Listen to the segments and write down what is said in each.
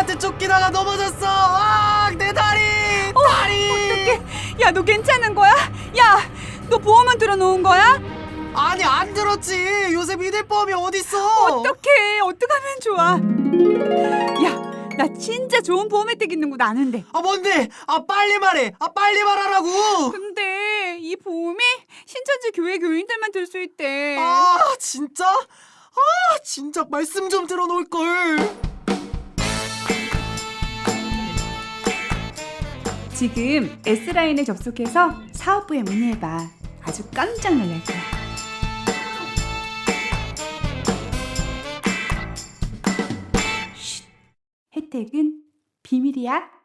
놈들한테 쫓기다가 넘어졌어. 내 다리. 어떡해. 야, 너 괜찮은 거야? 야, 너 보험은 들어놓은 거야? 아니 안 들었지. 요새 믿을 법이 어딨어. 어떡해. 어떡하면 좋아. 야, 나 진짜 좋은 보험 혜택 있는 거 아는데. 뭔데? 빨리 말해. 빨리 말하라고. 근데 이 보험이 신천지 교회 교인들만 들 수 있대. 진짜? 진짜 말씀 좀 들어놓을 걸. 지금 S라인에 접속해서 사업부에 문의해봐. 아주 깜짝 놀랄 거야. 쉿. 혜택은 비밀이야.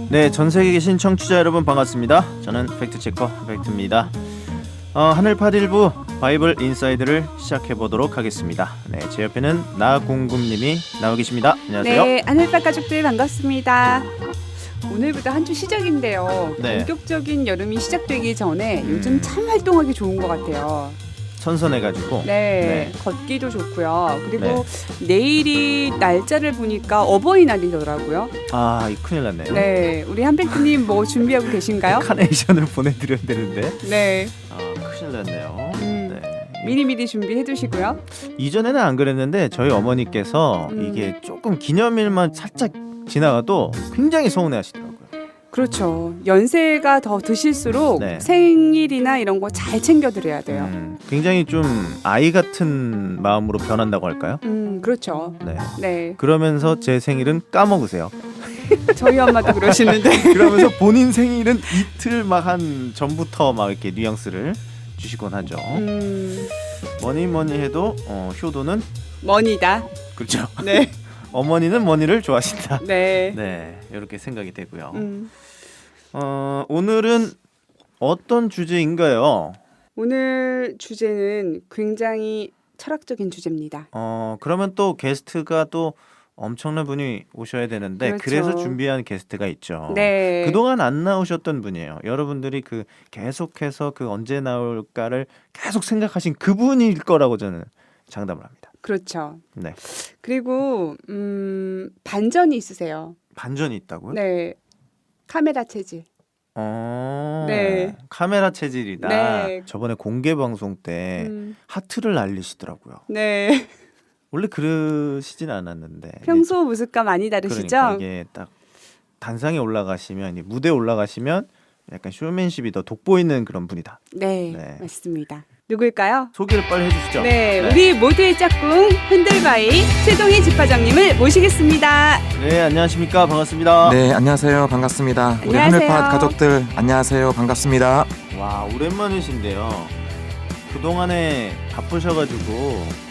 네, 전 세계에 계신 청취자 여러분 반갑습니다. 저는 팩트체커 팩트입니다. 하늘팟 1부 바이블 인사이드를 시작해보도록 하겠습니다. 네, 제 옆에는 나공금님이 나와 계십니다. 안녕하세요. 네, 하늘밭 가족들 반갑습니다. 오늘부터 한 주 시작인데요. 네. 본격적인 여름이 시작되기 전에 요즘 참 활동하기 좋은 것 같아요. 선선해가지고. 네, 걷기도 좋고요. 그리고 내일이 날짜를 보니까 어버이날이더라고요. 이 큰일 났네요. 네, 우리 한팩트님 뭐 준비하고 계신가요? 카네이션을 보내드려야 되는데. 네, 큰일 났네요. 네. 미리미리 준비해 두시고요. 이전에는 안 그랬는데 저희 어머니께서 이게 조금 기념일만 살짝 지나가도 굉장히 서운해하시더라고요. 그렇죠. 연세가 더 드실수록 네. 생일이나 이런 거 잘 챙겨드려야 돼요. 굉장히 좀 아이 같은 마음으로 변한다고 할까요? 그렇죠. 네. 네, 그러면서 제 생일은 까먹으세요. 저희 엄마도 그러시는데. 그러면서 본인 생일은 이틀 막 한 전부터 막 이렇게 뉘앙스를 주시곤 하죠. 뭐니 해도 효도는 머니다. 그렇죠. 네, 어머니는 머니를 좋아하신다. 네. 네, 이렇게 생각이 되고요. 음. 오늘은 어떤 주제인가요? 오늘 주제는 굉장히 철학적인 주제입니다. 그러면 또 게스트가 또 엄청난 분이 오셔야 되는데 그렇죠. 그래서 준비한 게스트가 있죠. 네. 그동안 안 나오셨던 분이에요. 여러분들이 그 계속해서 그 언제 나올까를 계속 생각하신 그분일 거라고 저는 장담을 합니다. 그렇죠. 네. 그리고 반전이 있으세요. 반전이 있다고요? 네. 카메라 체질. 네. 카메라 체질이다. 네. 저번에 공개 방송 때 하트를 날리시더라고요. 네. 원래 그러시진 않았는데 평소 모습과 많이 다르시죠? 그러니까 이게 딱 단상에 올라가시면 무대에 올라가시면 약간 쇼맨십이 더 돋보이는 그런 분이다. 네, 네. 맞습니다. 누굴까요? 소개를 빨리 해주시죠. 네, 우리 모두의 짝꿍 흔들바이 최동희 집화장님을 모시겠습니다. 네, 안녕하십니까. 반갑습니다. 네, 안녕하세요. 반갑습니다. 우리 안녕하세요. 하늘팟 가족들 안녕하세요. 반갑습니다. 와, 오랜만이신데요. 그동안에 바쁘셔가지고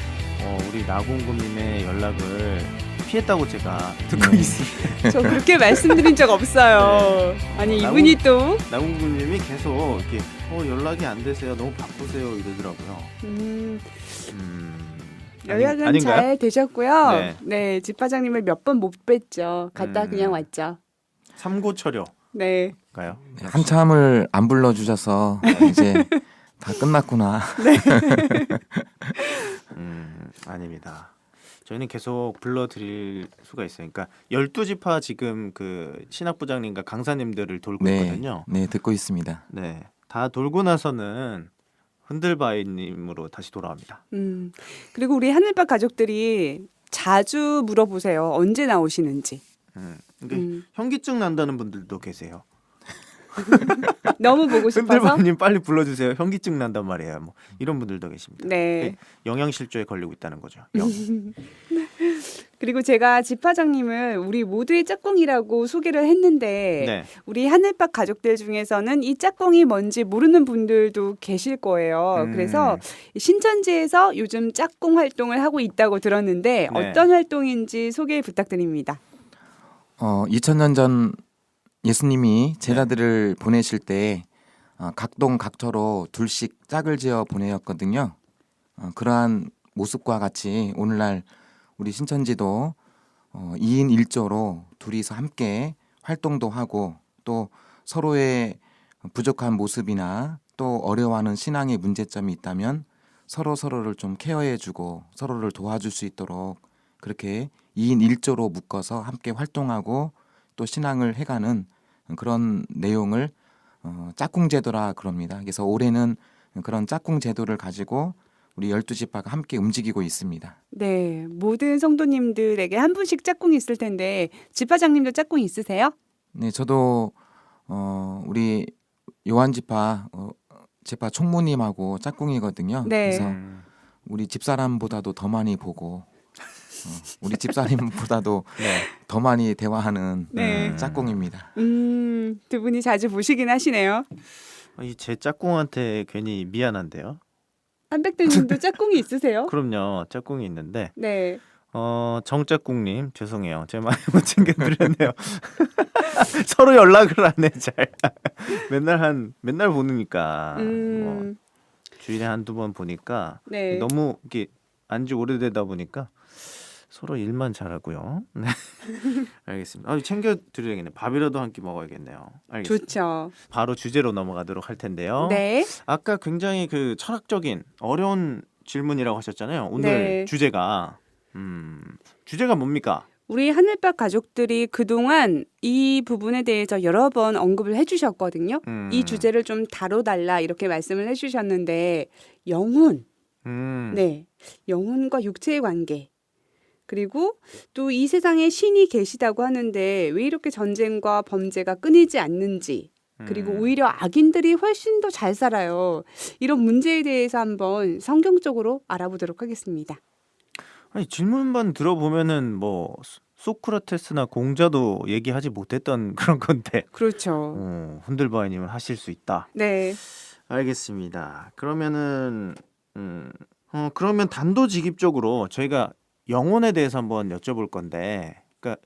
우리 나공금님의 연락을 피했다고 제가 듣고 있습니다. 저 그렇게 말씀드린 적 없어요. 아니 이분이 또 나공금님이 계속 이렇게 연락이 안 되세요. 너무 바쁘세요 이러더라고요. 연락은 아닌가요? 잘 되셨고요. 네. 네, 집화장님을 몇 번 못 뵀죠. 갔다 그냥 왔죠. 삼고철효가요? 네. 한참을 안 불러주셔서 이제 다 끝났구나. 아닙니다. 저희는 계속 불러드릴 수가 있어요. 그러니까 12지파 지금 그 신학부장님과 강사님들을 돌고 있거든요. 네, 듣고 있습니다. 네, 다 돌고 나서는 흔들바이님으로 다시 돌아옵니다. 그리고 우리 하늘밭 가족들이 자주 물어보세요. 언제 나오시는지. 그러니까 현기증 난다는 분들도 계세요. 너무 보고 싶어서. 흔들바이님 빨리 불러주세요. 현기증 난단 말이에요. 뭐 이런 분들도 계십니다. 네. 영양실조에 걸리고 있다는 거죠. 그리고 제가 집화장님을 우리 모두의 짝꿍이라고 소개를 했는데 네. 우리 하늘밭 가족들 중에서는 이 짝꿍이 뭔지 모르는 분들도 계실 거예요. 그래서 신천지에서 요즘 짝꿍 활동을 하고 있다고 들었는데 네. 어떤 활동인지 소개 부탁드립니다. 2000년 전 예수님이 제자들을 보내실 때 각동 각처로 둘씩 짝을 지어 보내었거든요. 그러한 모습과 같이 오늘날 우리 신천지도 2인 1조로 둘이서 함께 활동도 하고 또 서로의 부족한 모습이나 또 어려워하는 신앙의 문제점이 있다면 서로를 좀 케어해주고 서로를 도와줄 수 있도록 그렇게 2인 1조로 묶어서 함께 활동하고 또 신앙을 해가는 그런 내용을 짝꿍 제도라 그럽니다. 그래서 올해는 그런 짝꿍 제도를 가지고 우리 12지파가 함께 움직이고 있습니다. 네, 모든 성도님들에게 한 분씩 짝꿍이 있을 텐데 지파장님도 짝꿍이 있으세요? 네, 저도 우리 요한지파 지파 총무님하고 짝꿍이거든요. 네. 그래서 우리 집사람보다도 더 많이 보고 우리 집사님보다도 네. 더 많이 대화하는 네. 짝꿍입니다. 두 분이 자주 보시긴 하시네요. 제 짝꿍한테 괜히 미안한데요. 한백대님도 짝꿍이 있으세요? 그럼요, 짝꿍이 있는데 네. 정짝꿍님 죄송해요, 제 많이 못 챙겨드렸네요. 서로 연락을 안 해 잘. 맨날 보니까 뭐 주일에 한두 번 보니까 네. 너무 이렇게 안지 오래되다 보니까 서로 일만 잘하고요. 네. 알겠습니다. 챙겨드려야겠네. 밥이라도 한 끼 먹어야겠네요. 알겠습니다. 좋죠. 바로 주제로 넘어가도록 할 텐데요. 네. 아까 굉장히 그 철학적인 어려운 질문이라고 하셨잖아요. 오늘 네. 주제가 뭡니까? 우리 하늘밭 가족들이 그동안 이 부분에 대해서 여러 번 언급을 해주셨거든요. 이 주제를 좀 다뤄달라 이렇게 말씀을 해주셨는데 영혼, 네, 영혼과 육체의 관계 그리고 또 이 세상에 신이 계시다고 하는데 왜 이렇게 전쟁과 범죄가 끊이지 않는지 그리고 오히려 악인들이 훨씬 더 잘 살아요. 이런 문제에 대해서 한번 성경적으로 알아보도록 하겠습니다. 아니, 질문만 들어보면은 뭐 소크라테스나 공자도 얘기하지 못했던 그런 건데 그렇죠. 훈들바이님은 하실 수 있다. 네. 알겠습니다. 그러면은 그러면 단도직입적으로 저희가 영혼에 대해서 한번 여쭤볼 건데, 그러니까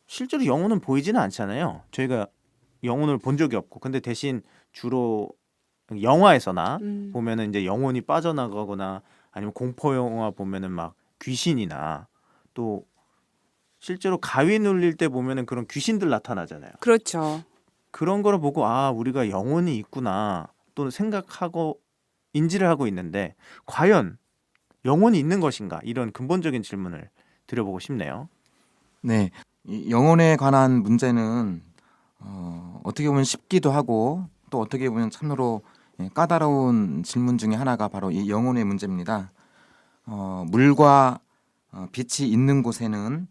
실제로 영혼은 보이지는 않잖아요. 저희가 영혼을 본 적이 없고, 근데 대신 주로 영화에서나 보면은 이제 영혼이 빠져나가거나 아니면 공포 영화 보면은 막 귀신이나 또 실제로 가위 눌릴 때 보면은 그런 귀신들 나타나잖아요. 그렇죠. 그런 거를 보고 우리가 영혼이 있구나 또 생각하고 인지를 하고 있는데 과연 영혼이 있는 것인가? 이런 근본적인 질문을 드려보고 싶네요. 네, 이 영혼에 관한 문제는 어떻게 보면 쉽기도 하고 또 어떻게 보면 참으로 까다로운 질문 중에 하나가 바로 이 영혼의 문제입니다. 물과 빛이 있는 곳에는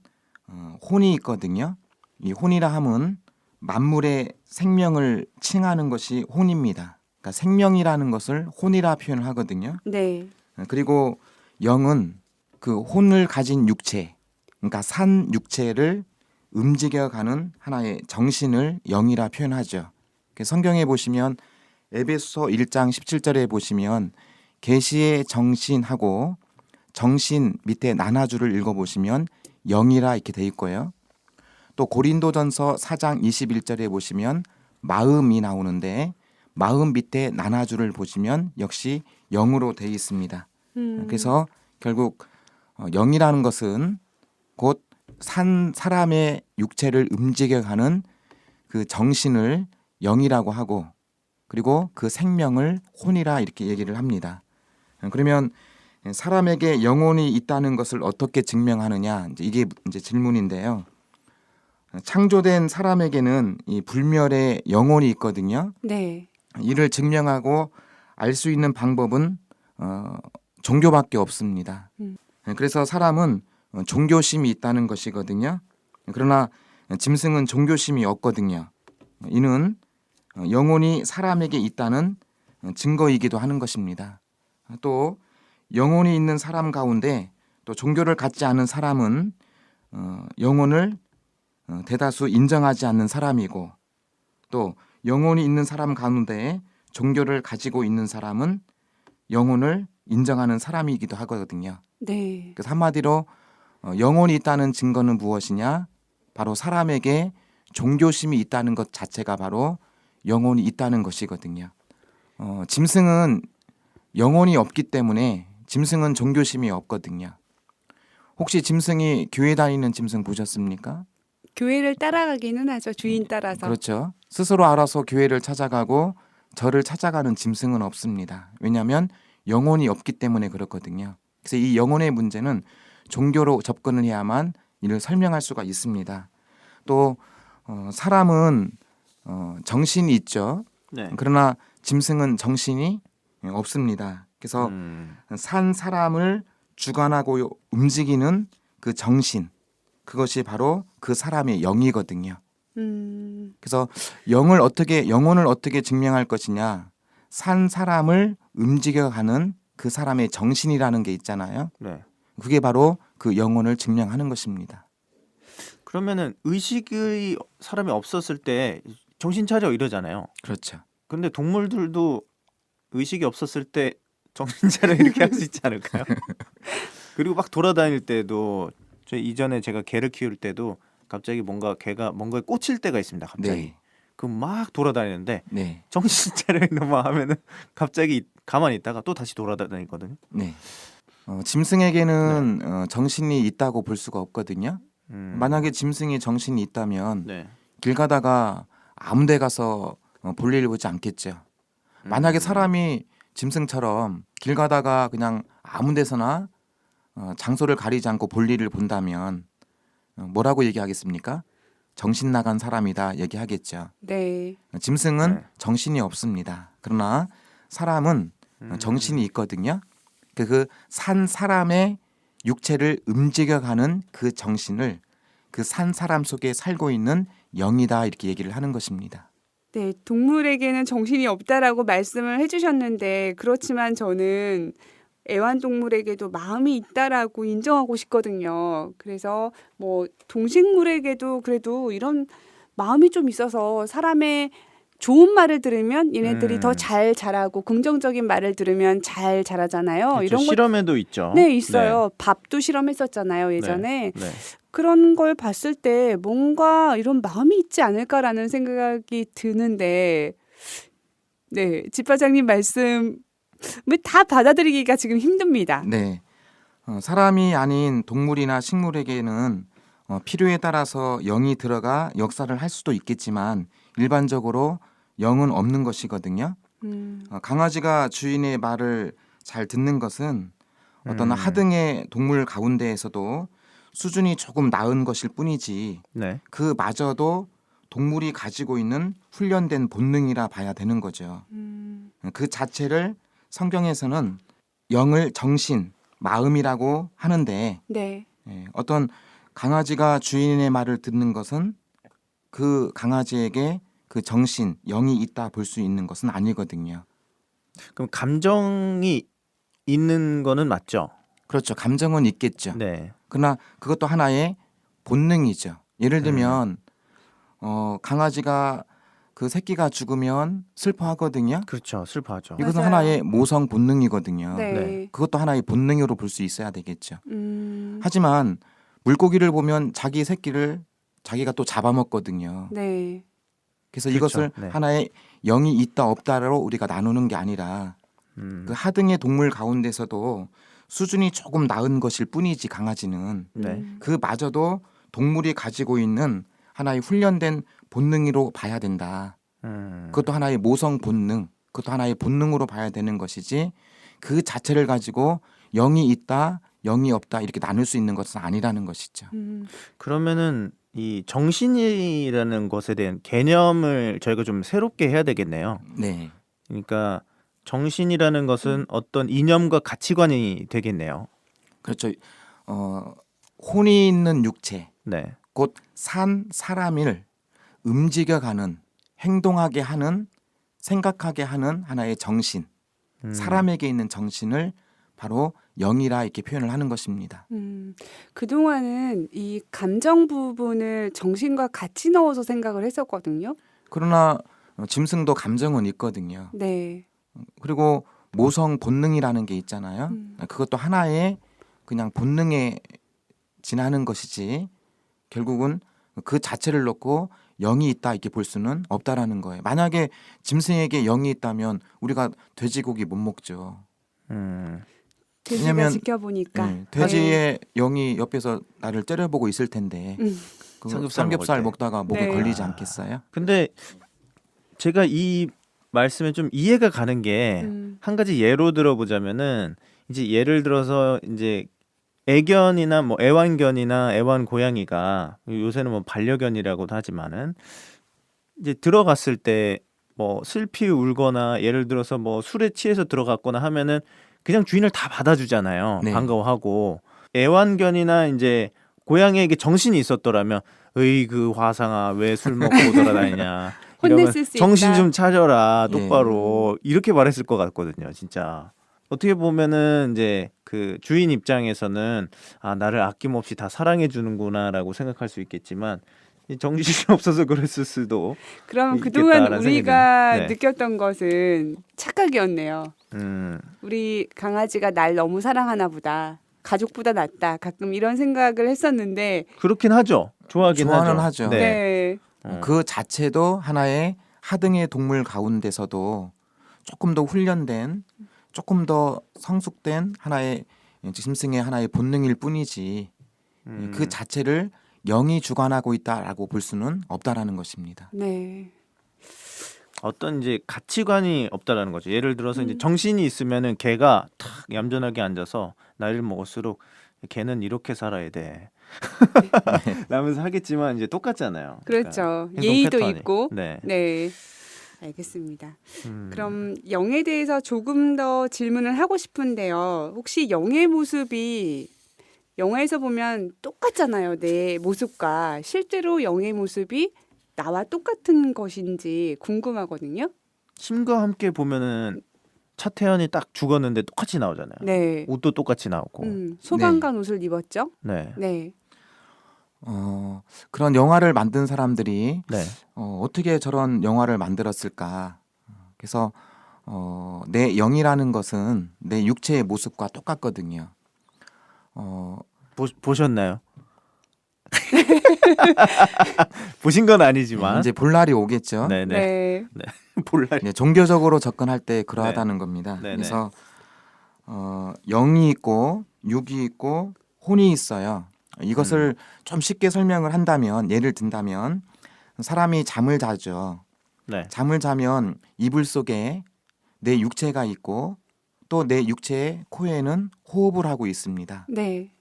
혼이 있거든요. 이 혼이라 함은 만물의 생명을 칭하는 것이 혼입니다. 그러니까 생명이라는 것을 혼이라 표현을 하거든요. 네. 그리고 영은 그 혼을 가진 육체, 그러니까 산 육체를 움직여가는 하나의 정신을 영이라 표현하죠. 성경에 보시면 에베소서 1장 17절에 보시면 계시의 정신하고 정신 밑에 나눠주를 읽어보시면 영이라 이렇게 돼 있고요. 또 고린도전서 4장 21절에 보시면 마음이 나오는데 마음 밑에 나눠주를 보시면 역시 영으로 돼 있습니다. 그래서 결국 영이라는 것은 곧 사람의 육체를 움직여가는 그 정신을 영이라고 하고 그리고 그 생명을 혼이라 이렇게 얘기를 합니다. 그러면 사람에게 영혼이 있다는 것을 어떻게 증명하느냐 이게 이제 질문인데요. 창조된 사람에게는 이 불멸의 영혼이 있거든요. 네. 이를 증명하고 알 수 있는 방법은 종교밖에 없습니다. 그래서 사람은 종교심이 있다는 것이거든요. 그러나 짐승은 종교심이 없거든요. 이는 영혼이 사람에게 있다는 증거이기도 하는 것입니다. 또 영혼이 있는 사람 가운데 또 종교를 갖지 않은 사람은 영혼을 대다수 인정하지 않는 사람이고 또 영혼이 있는 사람 가운데 종교를 가지고 있는 사람은 영혼을 인정하는 사람이기도 하거든요. 네. 그래서 한마디로 영혼이 있다는 증거는 무엇이냐? 바로 사람에게 종교심이 있다는 것 자체가 바로 영혼이 있다는 것이거든요. 짐승은 영혼이 없기 때문에 짐승은 종교심이 없거든요. 혹시 짐승이 교회 다니는 짐승 보셨습니까? 교회를 따라가기는 하죠. 주인 따라서. 그렇죠. 스스로 알아서 교회를 찾아가고 저를 찾아가는 짐승은 없습니다. 왜냐하면 영혼이 없기 때문에 그렇거든요. 그래서 이 영혼의 문제는 종교로 접근을 해야만 이를 설명할 수가 있습니다. 또 사람은 정신이 있죠. 네. 그러나 짐승은 정신이 없습니다. 그래서 산 사람을 주관하고 움직이는 그 정신, 그것이 바로 그 사람의 영이거든요. 그래서 영혼을 어떻게 증명할 것이냐? 산 사람을 움직여가는 그 사람의 정신이라는 게 있잖아요. 네. 그게 바로 그 영혼을 증명하는 것입니다. 그러면은 의식의 사람이 없었을 때 정신 차려 이러잖아요. 그렇죠. 근데 동물들도 의식이 없었을 때 정신 차려 이렇게 할 수 있지 않을까요? 그리고 막 돌아다닐 때도 저 이전에 제가 개를 키울 때도 갑자기 개가 뭔가에 꽂힐 때가 있습니다. 갑자기. 네. 그럼 막 돌아다니는데 네. 정신 차려 이놈아 하면은 갑자기 가만히 있다가 또 다시 돌아다니거든요. 네. 짐승에게는 정신이 있다고 볼 수가 없거든요. 만약에 짐승이 정신이 있다면 네. 길 가다가 아무 데 가서 볼일 보지 않겠죠. 만약에 사람이 짐승처럼 길 가다가 그냥 아무 데서나 장소를 가리지 않고 볼일을 본다면 뭐라고 얘기하겠습니까? 정신 나간 사람이다 얘기하겠죠. 네. 짐승은 네. 정신이 없습니다. 그러나 사람은 정신이 있거든요. 그 산 사람의 육체를 움직여가는 그 정신을 그 산 사람 속에 살고 있는 영이다 이렇게 얘기를 하는 것입니다. 네, 동물에게는 정신이 없다라고 말씀을 해주셨는데 그렇지만 저는 애완동물에게도 마음이 있다라고 인정하고 싶거든요. 그래서 뭐 동식물에게도 그래도 이런 마음이 좀 있어서 사람의 좋은 말을 들으면 얘네들이 더 잘 자라고 긍정적인 말을 들으면 잘 자라잖아요. 그렇죠. 이런 것 실험에도 있죠. 네, 있어요. 밥도 실험했었잖아요, 예전에. 네. 그런 걸 봤을 때 뭔가 이런 마음이 있지 않을까라는 생각이 드는데, 네, 집과장님 말씀을 다 받아들이기가 지금 힘듭니다. 네, 사람이 아닌 동물이나 식물에게는 필요에 따라서 영이 들어가 역사를 할 수도 있겠지만 일반적으로 영은 없는 것이거든요. 강아지가 주인의 말을 잘 듣는 것은 어떤 하등의 동물 가운데에서도 수준이 조금 나은 것일 뿐이지 네. 그마저도 동물이 가지고 있는 훈련된 본능이라 봐야 되는 거죠. 그 자체를 성경에서는 영을 정신, 마음이라고 하는데 네. 어떤 강아지가 주인의 말을 듣는 것은 그 강아지에게 그 정신, 영이 있다 볼 수 있는 것은 아니거든요. 그럼 감정이 있는 거는 맞죠? 그렇죠. 감정은 있겠죠. 네. 그러나 그것도 하나의 본능이죠. 예를 들면 강아지가 그 새끼가 죽으면 슬퍼하거든요. 그렇죠. 슬퍼하죠. 이것은 맞아요. 하나의 모성 본능이거든요. 네. 네. 그것도 하나의 본능으로 볼 수 있어야 되겠죠. 음, 하지만 물고기를 보면 자기 새끼를 자기가 또 잡아먹거든요. 네. 그래서 그렇죠. 이것을 네. 하나의 영이 있다 없다로 우리가 나누는 게 아니라 그 하등의 동물 가운데서도 수준이 조금 나은 것일 뿐이지 강아지는 네. 그마저도 동물이 가지고 있는 하나의 훈련된 본능으로 봐야 된다. 그것도 하나의 모성 본능, 그것도 하나의 본능으로 봐야 되는 것이지 그 자체를 가지고 영이 있다, 영이 없다 이렇게 나눌 수 있는 것은 아니라는 것이죠. 그러면은 이 정신이라는 것에 대한 개념을 저희가 좀 새롭게 해야 되겠네요. 네, 그러니까 정신이라는 것은 어떤 이념과 가치관이 되겠네요. 그렇죠. 혼이 있는 육체, 네. 곧 산 사람을 움직여가는, 행동하게 하는, 생각하게 하는 하나의 정신, 사람에게 있는 정신을 바로 영이라 이렇게 표현을 하는 것입니다. 그동안은 이 감정 부분을 정신과 같이 넣어서 생각을 했었거든요. 그러나 짐승도 감정은 있거든요. 네. 그리고 모성 본능이라는 게 있잖아요. 그것도 하나의 그냥 본능에 지나는 것이지 결국은 그 자체를 놓고 영이 있다 이렇게 볼 수는 없다라는 거예요. 만약에 짐승에게 영이 있다면 우리가 돼지고기 못 먹죠. 돼지가 왜냐면, 지켜보니까. 돼지의 영이 옆에서 나를 째려보고 있을 텐데 그 삼겹살 삼겹살 먹을 때. 먹다가 목에 네. 걸리지 아. 않겠어요? 근데 제가 이 말씀에 좀 이해가 가는 게 한 가지 예로 들어보자면은 이제 예를 들어서 이제 애견이나 뭐 애완견이나 애완 고양이가 요새는 뭐 반려견이라고도 하지만은 이제 들어갔을 때 뭐 슬피 울거나 예를 들어서 뭐 술에 취해서 들어갔거나 하면은 그냥 주인을 다 받아주잖아요. 네. 반가워하고 애완견이나 이제 고양이에게 정신이 있었더라면 으이 그 화상아 왜 술 먹고 돌아다니냐 이러면 혼냈을 수 정신 있다. 좀 차려라 예. 똑바로 이렇게 말했을 것 같거든요 진짜. 어떻게 보면은 이제 그 주인 입장에서는 아 나를 아낌없이 다 사랑해 주는구나라고 생각할 수 있겠지만 이 정신이 없어서 그랬을 수도. 그럼 있겠다라는 그동안 생각이 우리가 드네요. 네. 느꼈던 것은 착각이었네요. 우리 강아지가 날 너무 사랑하나 보다. 가족보다 낫다. 가끔 이런 생각을 했었는데 그렇긴 하죠. 좋아하긴 좋아는 하죠. 하죠. 네. 그 자체도 하나의 하등의 동물 가운데서도 조금 더 훈련된, 조금 더 성숙된 하나의 짐승의 하나의 본능일 뿐이지 그 자체를 영이 주관하고 있다라고 볼 수는 없다라는 것입니다. 네. 어떤 이제 가치관이 없다라는 거죠. 예를 들어서 이제 정신이 있으면은 개가 탁 얌전하게 앉아서 나이를 먹을수록 걔는 이렇게 살아야 돼. 라면서 하겠지만 이제 똑같잖아요. 그렇죠. 행동 예의도 패턴이. 있고. 네. 네. 알겠습니다. 그럼 영에 대해서 조금 더 질문을 하고 싶은데요. 혹시 영의 모습이 영화에서 보면 똑같잖아요. 내 모습과 실제로 영의 모습이 나와 똑같은 것인지 궁금하거든요. 심과 함께 보면은 차태현이 딱 죽었는데 똑같이 나오잖아요. 네. 옷도 똑같이 나오고. 소방관 옷을 입었죠? 네. 네. 그런 영화를 만든 사람들이 네. 어떻게 저런 영화를 만들었을까? 그래서 내 영이라는 것은 내 육체의 모습과 똑같거든요. 보셨나요? 보신 건 아니지만. 이제 볼 날이 오겠죠. 네네. 네. 볼날. 네, 종교적으로 접근할 때 그러하다는 겁니다. 네네. 그래서 영이 있고 육이 있고 혼이 있어요. 이것을 좀 쉽게 설명을 한다면 예를 든다면 사람이 잠을 자죠. 네. 잠을 자면 이불 속에 내 육체가 있고 또 내 육체의 코에는 호흡을 하고 있습니다. 네.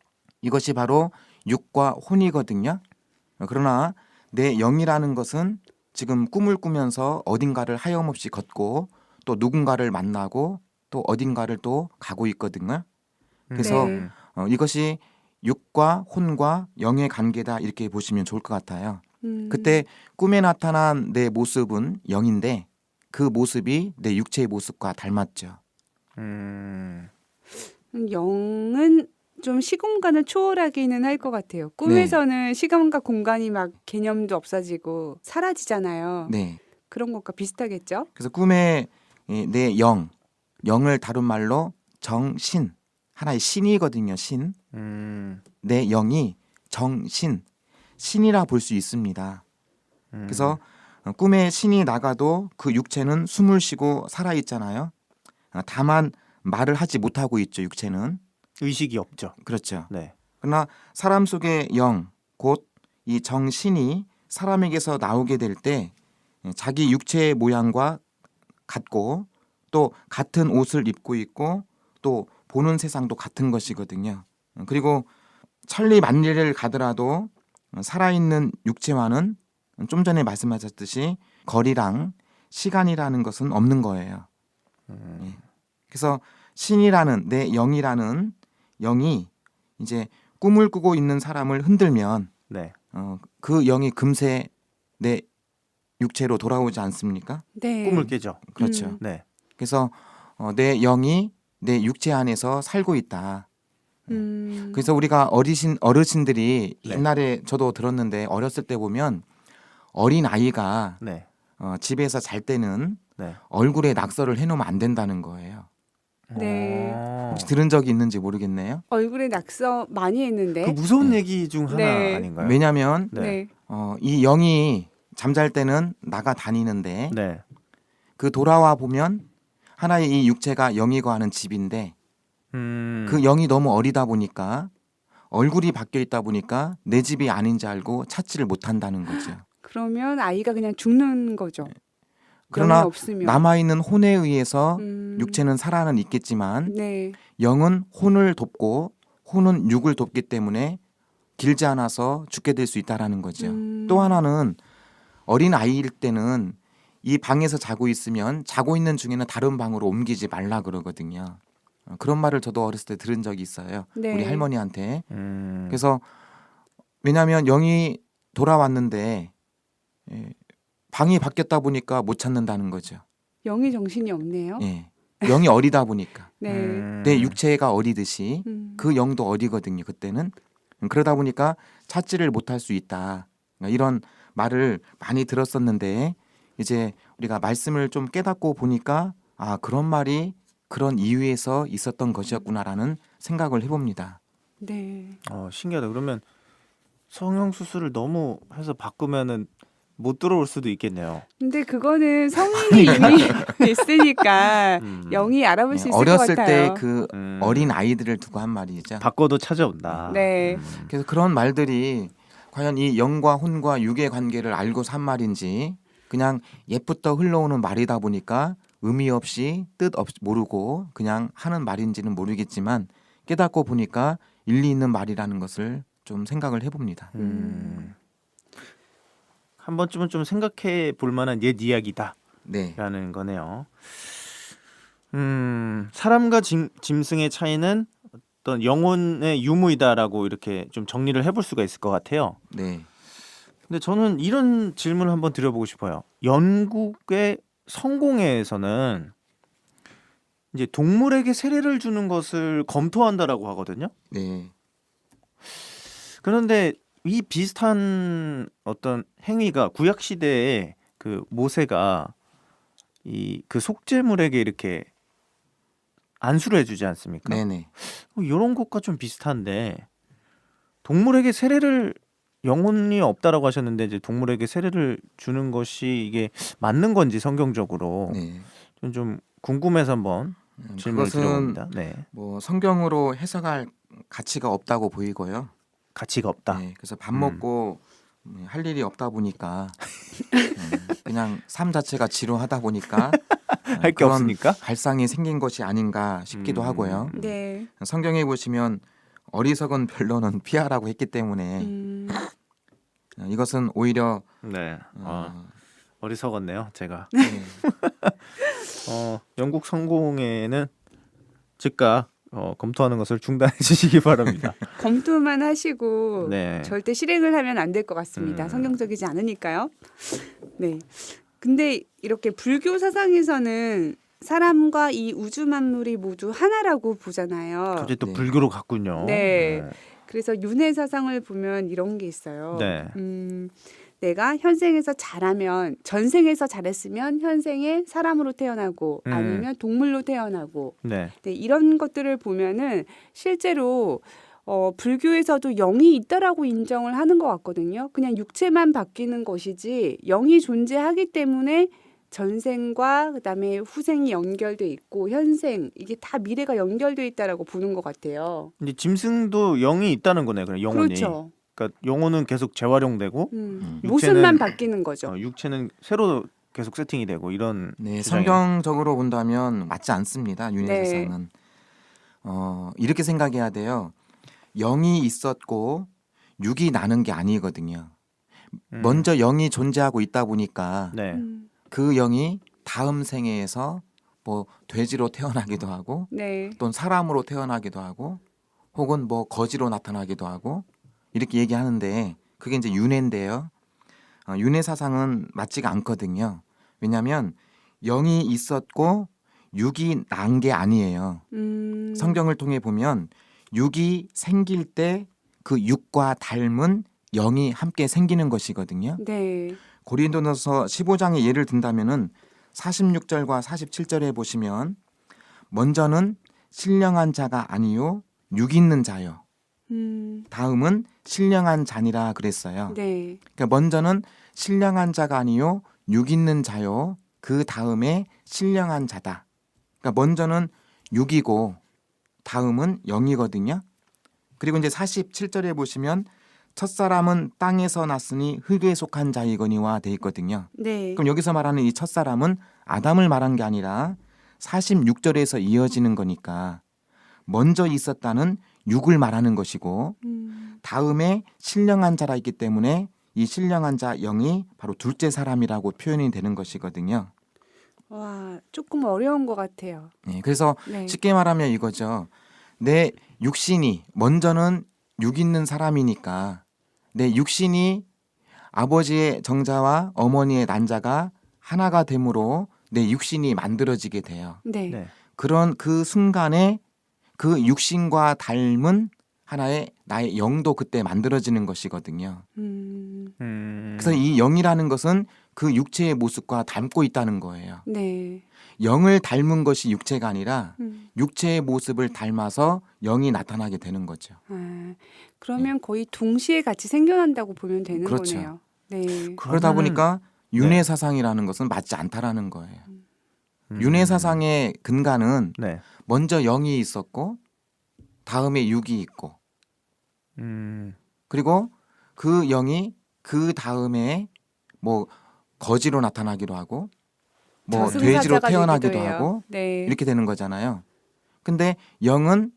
이것이 바로 육과 혼이거든요. 그러나 내 영이라는 것은 지금 꿈을 꾸면서 어딘가를 하염없이 걷고 또 누군가를 만나고 또 어딘가를 또 가고 있거든요. 그래서 네. 이것이 육과 혼과 영의 관계다 이렇게 보시면 좋을 것 같아요. 그때 꿈에 나타난 내 모습은 영인데 그 모습이 내 육체의 모습과 닮았죠. 영은 좀 시공간을 초월하기는 할 것 같아요. 꿈에서는 시간과 공간이 막 개념도 없어지고 사라지잖아요. 네. 그런 것과 비슷하겠죠? 그래서 꿈에 내 영을 다룬 말로 정신, 하나의 신이거든요. 신. 내 영이 정신, 신이라 볼 수 있습니다. 그래서 꿈에 신이 나가도 그 육체는 숨을 쉬고 살아 있잖아요. 다만 말을 하지 못하고 있죠. 육체는. 의식이 없죠. 그렇죠. 네. 그러나 사람 속의 영, 곧 이 정신이 사람에게서 나오게 될 때 자기 육체의 모양과 같고 또 같은 옷을 입고 있고 또 보는 세상도 같은 것이거든요. 그리고 천리 만리를 가더라도 살아있는 육체와는 좀 전에 말씀하셨듯이 거리랑 시간이라는 것은 없는 거예요. 예. 그래서 신이라는 내 영이라는 영이 이제 꿈을 꾸고 있는 사람을 흔들면 네. 그 영이 금세 내 육체로 돌아오지 않습니까? 네. 꿈을 깨죠. 그렇죠. 네. 그래서 내 영이 내 육체 안에서 살고 있다. 그래서 우리가 어르신들이 네. 옛날에 저도 들었는데 어렸을 때 보면 어린 아이가 네. 집에서 잘 때는 네. 얼굴에 낙서를 해놓으면 안 된다는 거예요. 네. 혹시 들은 적이 있는지 모르겠네요. 얼굴에 낙서 많이 했는데. 그 무서운 얘기 중 하나 네. 아닌가요? 왜냐하면 네. 네. 이 영이 잠잘 때는 나가 다니는데 네. 그 돌아와 보면 하나의 이 육체가 영이 거하는 집인데 그 영이 너무 어리다 보니까 얼굴이 바뀌어 있다 보니까 내 집이 아닌지 알고 찾지를 못한다는 거죠. 그러면 아이가 그냥 죽는 거죠. 그러나 영이 없으면. 남아있는 혼에 의해서 음, 육체는 살아는 있겠지만 네. 영은 혼을 돕고 혼은 육을 돕기 때문에 길지 않아서 죽게 될 수 있다라는 거죠. 또 하나는 어린 아이일 때는 이 방에서 자고 있으면 자고 있는 중에는 다른 방으로 옮기지 말라 그러거든요. 그런 말을 저도 어렸을 때 들은 적이 있어요. 네. 우리 할머니한테. 그래서 왜냐하면 영이 돌아왔는데 방이 바뀌었다 보니까 못 찾는다는 거죠. 영이 정신이 없네요. 예. 영이 어리다 보니까 네. 내 육체가 어리듯이 음, 그 영도 어리거든요. 그때는. 그러다 보니까 찾지를 못할 수 있다. 이런 말을 많이 들었었는데 이제 우리가 말씀을 좀 깨닫고 보니까 아 그런 말이 그런 이유에서 있었던 것이었구나라는 생각을 해봅니다. 네. 신기하다. 그러면 성형 수술을 너무 해서 바꾸면은 못 들어올 수도 있겠네요. 근데 그거는 성인이 이미 됐으니까 영이 알아볼 수 있을 것 어렸을 같아요. 때 그 어린 아이들을 두고 한 말이죠. 바꿔도 찾아온다. 네. 그래서 그런 말들이 과연 이 영과 혼과 육의 관계를 알고 산 말인지 그냥 옛부터 흘러오는 말이다 보니까 의미 없이 뜻 없이 모르고 그냥 하는 말인지는 모르겠지만 깨닫고 보니까 일리 있는 말이라는 것을 좀 생각을 해봅니다. 한 번쯤은 좀 생각해 볼 만한 옛 이야기다라는 네, 거네요. 사람과 짐승의 차이는 어떤 영혼의 유무이다라고 이렇게 좀 정리를 해볼 수가 있을 것 같아요. 네, 근데 저는 이런 질문을 한번 드려보고 싶어요. 영국의 성공회에서는 이제 동물에게 세례를 주는 것을 검토한다라고 하거든요. 네, 그런데 이 비슷한 어떤 행위가 구약 시대에 그 모세가 이 그 속죄물에게 이렇게 안수를 해주지 않습니까? 네네. 이런 것과 좀 비슷한데 동물에게 세례를 영혼이 없다라고 하셨는데 이제 동물에게 세례를 주는 것이 이게 맞는 건지 성경적으로 네. 좀 궁금해서 한번 질문을 그것은 드려봅니다. 네, 뭐 성경으로 해석할 가치가 없다고 보이고요. 가치가 없다. 네, 그래서 밥 먹고 할 일이 없다 보니까 그냥 삶 자체가 지루하다 보니까 할 게 그런 없으니까. 발상이 생긴 것이 아닌가 싶기도 하고요. 네. 성경에 보시면 어리석은 변론은 피하라고 했기 때문에 이것은 오히려 네, 어리석었네요, 제가. 네, 영국 성공회는 즉각 검토하는 것을 중단해 주시기 바랍니다. 검토만 하시고 네. 절대 실행을 하면 안 될 것 같습니다. 성경적이지 않으니까요. 네. 근데 이렇게 불교 사상에서는 사람과 이 우주 만물이 모두 하나라고 보잖아요. 갑자기 또 네. 불교로 갔군요. 네. 그래서 윤회 사상을 보면 이런 게 있어요. 네. 내가 현생에서 잘하면 전생에서 잘했으면 현생에 사람으로 태어나고 아니면 동물로 태어나고 네. 네, 이런 것들을 보면은 실제로 불교에서도 영이 있다라고 인정을 하는 것 같거든요. 그냥 육체만 바뀌는 것이지 영이 존재하기 때문에 전생과 그다음에 후생이 연결돼 있고 현생 이게 다 미래가 연결돼 있다라고 보는 것 같아요. 근데 짐승도 영이 있다는 거네요. 그냥 영혼이. 그렇죠. 그러니까 영혼은 계속 재활용되고 모습만 바뀌는 거죠. 육체는 새로 계속 세팅이 되고 이런 네, 주장이에요. 성경적으로 본다면 맞지 않습니다. 윤회사상은 이렇게 생각해야 돼요. 영이 있었고 육이 나는 게 아니거든요. 먼저 영이 존재하고 있다 보니까 네. 그 영이 다음 생애에서 뭐 돼지로 태어나기도 하고 네. 또는 사람으로 태어나기도 하고 혹은 뭐 거지로 나타나기도 하고 이렇게 얘기하는데 그게 이제 윤회인데요. 윤회 사상은 맞지가 않거든요. 왜냐하면 영이 있었고 육이 난 게 아니에요. 성경을 통해 보면 육이 생길 때 그 육과 닮은 영이 함께 생기는 것이거든요. 네. 고린도전서 15장의 예를 든다면은 46절과 47절에 보시면 먼저는 신령한 자가 아니요 육 있는 자요. 다음은 신령한 자니라 그랬어요. 네. 그러니까 먼저는 신령한 자가 아니요 육 있는 자요. 그 다음에 신령한 자다. 그러니까 먼저는 육이고 다음은 영이거든요. 그리고 이제 47절에 보시면 첫사람은 땅에서 났으니 흙에 속한 자이거니와 돼 있거든요. 네. 그럼 여기서 말하는 이 첫사람은 아담을 말한 게 아니라 46절에서 이어지는 거니까 먼저 있었다는 육을 말하는 것이고 다음에 신령한 자라 있기 때문에 이 신령한 자 영이 바로 둘째 사람이라고 표현이 되는 것이거든요. 와, 조금 어려운 것 같아요. 네, 그래서 네. 쉽게 말하면 이거죠. 내 육신이 먼저는 육 있는 사람이니까 내 육신이 아버지의 정자와 어머니의 난자가 하나가 됨으로 내 육신이 만들어지게 돼요. 네. 네. 그런 그 순간에 그 육신과 닮은 하나의 나의 영도 그때 만들어지는 것이거든요. 그래서 이 영이라는 것은 그 육체의 모습과 닮고 있다는 거예요. 네. 영을 닮은 것이 육체가 아니라 음. 육체의 모습을 닮아서 영이 나타나게 되는 거죠. 아, 그러면 거의 동시에 같이 생겨난다고 보면 되는 그렇죠. 거네요. 네. 그러다 그러면은- 보니까 윤회 사상이라는 것은 맞지 않다라는 거예요. 윤회 사상의 근간은 네. 먼저 영이 있었고 다음에 육이 있고 그리고 그 영이 그 다음에 뭐 거지로 나타나기도 하고 뭐 돼지로 저승사자가 태어나기도 되기도 해요. 하고 네. 이렇게 되는 거잖아요. 근데 영은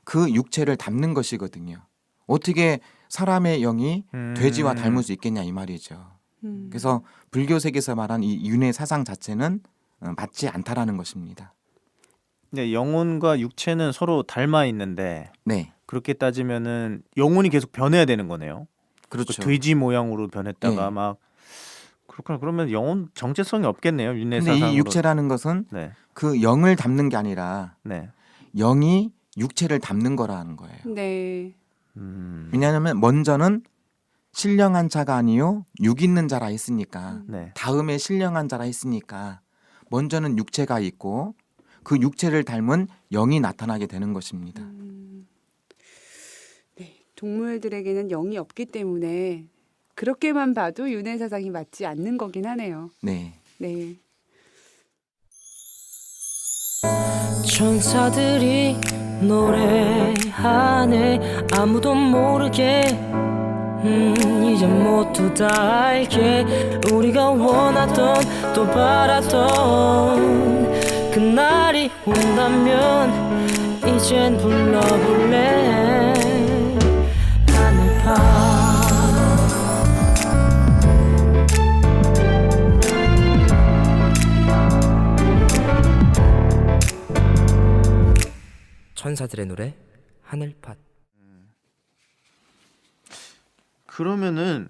그 육체를 담는 것이거든요. 어떻게 사람의 영이 돼지와 닮을 수 있겠냐 이 말이죠. 그래서 불교 세계에서 말한 이 윤회 사상 자체는 맞지 않다라는 것입니다. 네, 영혼과 육체는 서로 닮아 있는데 네, 그렇게 따지면은 영혼이 계속 변해야 되는 거네요. 그렇죠. 돼지 모양으로 변했다가 네. 막 그렇구나. 그러면 영혼 정체성이 없겠네요. 윤회 근데 사상으로. 이 육체라는 것은 네. 그 영을 담는 게 아니라 네. 영이 육체를 담는 거라는 거예요. 네. 왜냐하면 먼저는 신령한 자가 아니요 육 있는 자라 했으니까 네. 다음에 신령한 자라 했으니까 먼저는 육체가 있고 그 육체를 닮은 영이 나타나게 되는 것입니다. 네. 동물들에게는 영이 없기 때문에 그렇게만 봐도 윤회 사상이 맞지 않는 거긴 하네요. 네. 네. 천사들이 노래하네 아무도 모르게 이제 모두 다 알게 우리가 원하던 또 바라던 그날이 온다면 이젠 불러볼래 하늘밤 천사들의 노래 하늘밭. 그러면은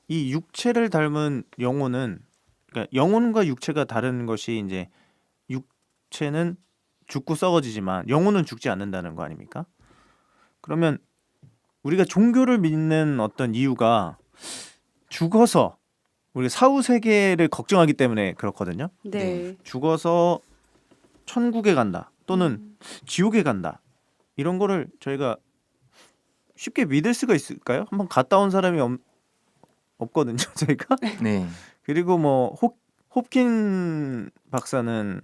이 육체를 닮은 영혼은 그러니까 영혼과 육체가 다른 것이 이제 육체는 죽고 썩어지지만 영혼은 죽지 않는다는 거 아닙니까? 그러면 우리가 종교를 믿는 어떤 이유가 죽어서 우리가 사후 세계를 걱정하기 때문에 그렇거든요. 네. 죽어서 천국에 간다 또는 지옥에 간다 이런 거를 저희가 쉽게 믿을 수가 있을까요? 한번 갔다 온 사람이 없거든요, 저희가. 네. 그리고 뭐 홉킨 박사는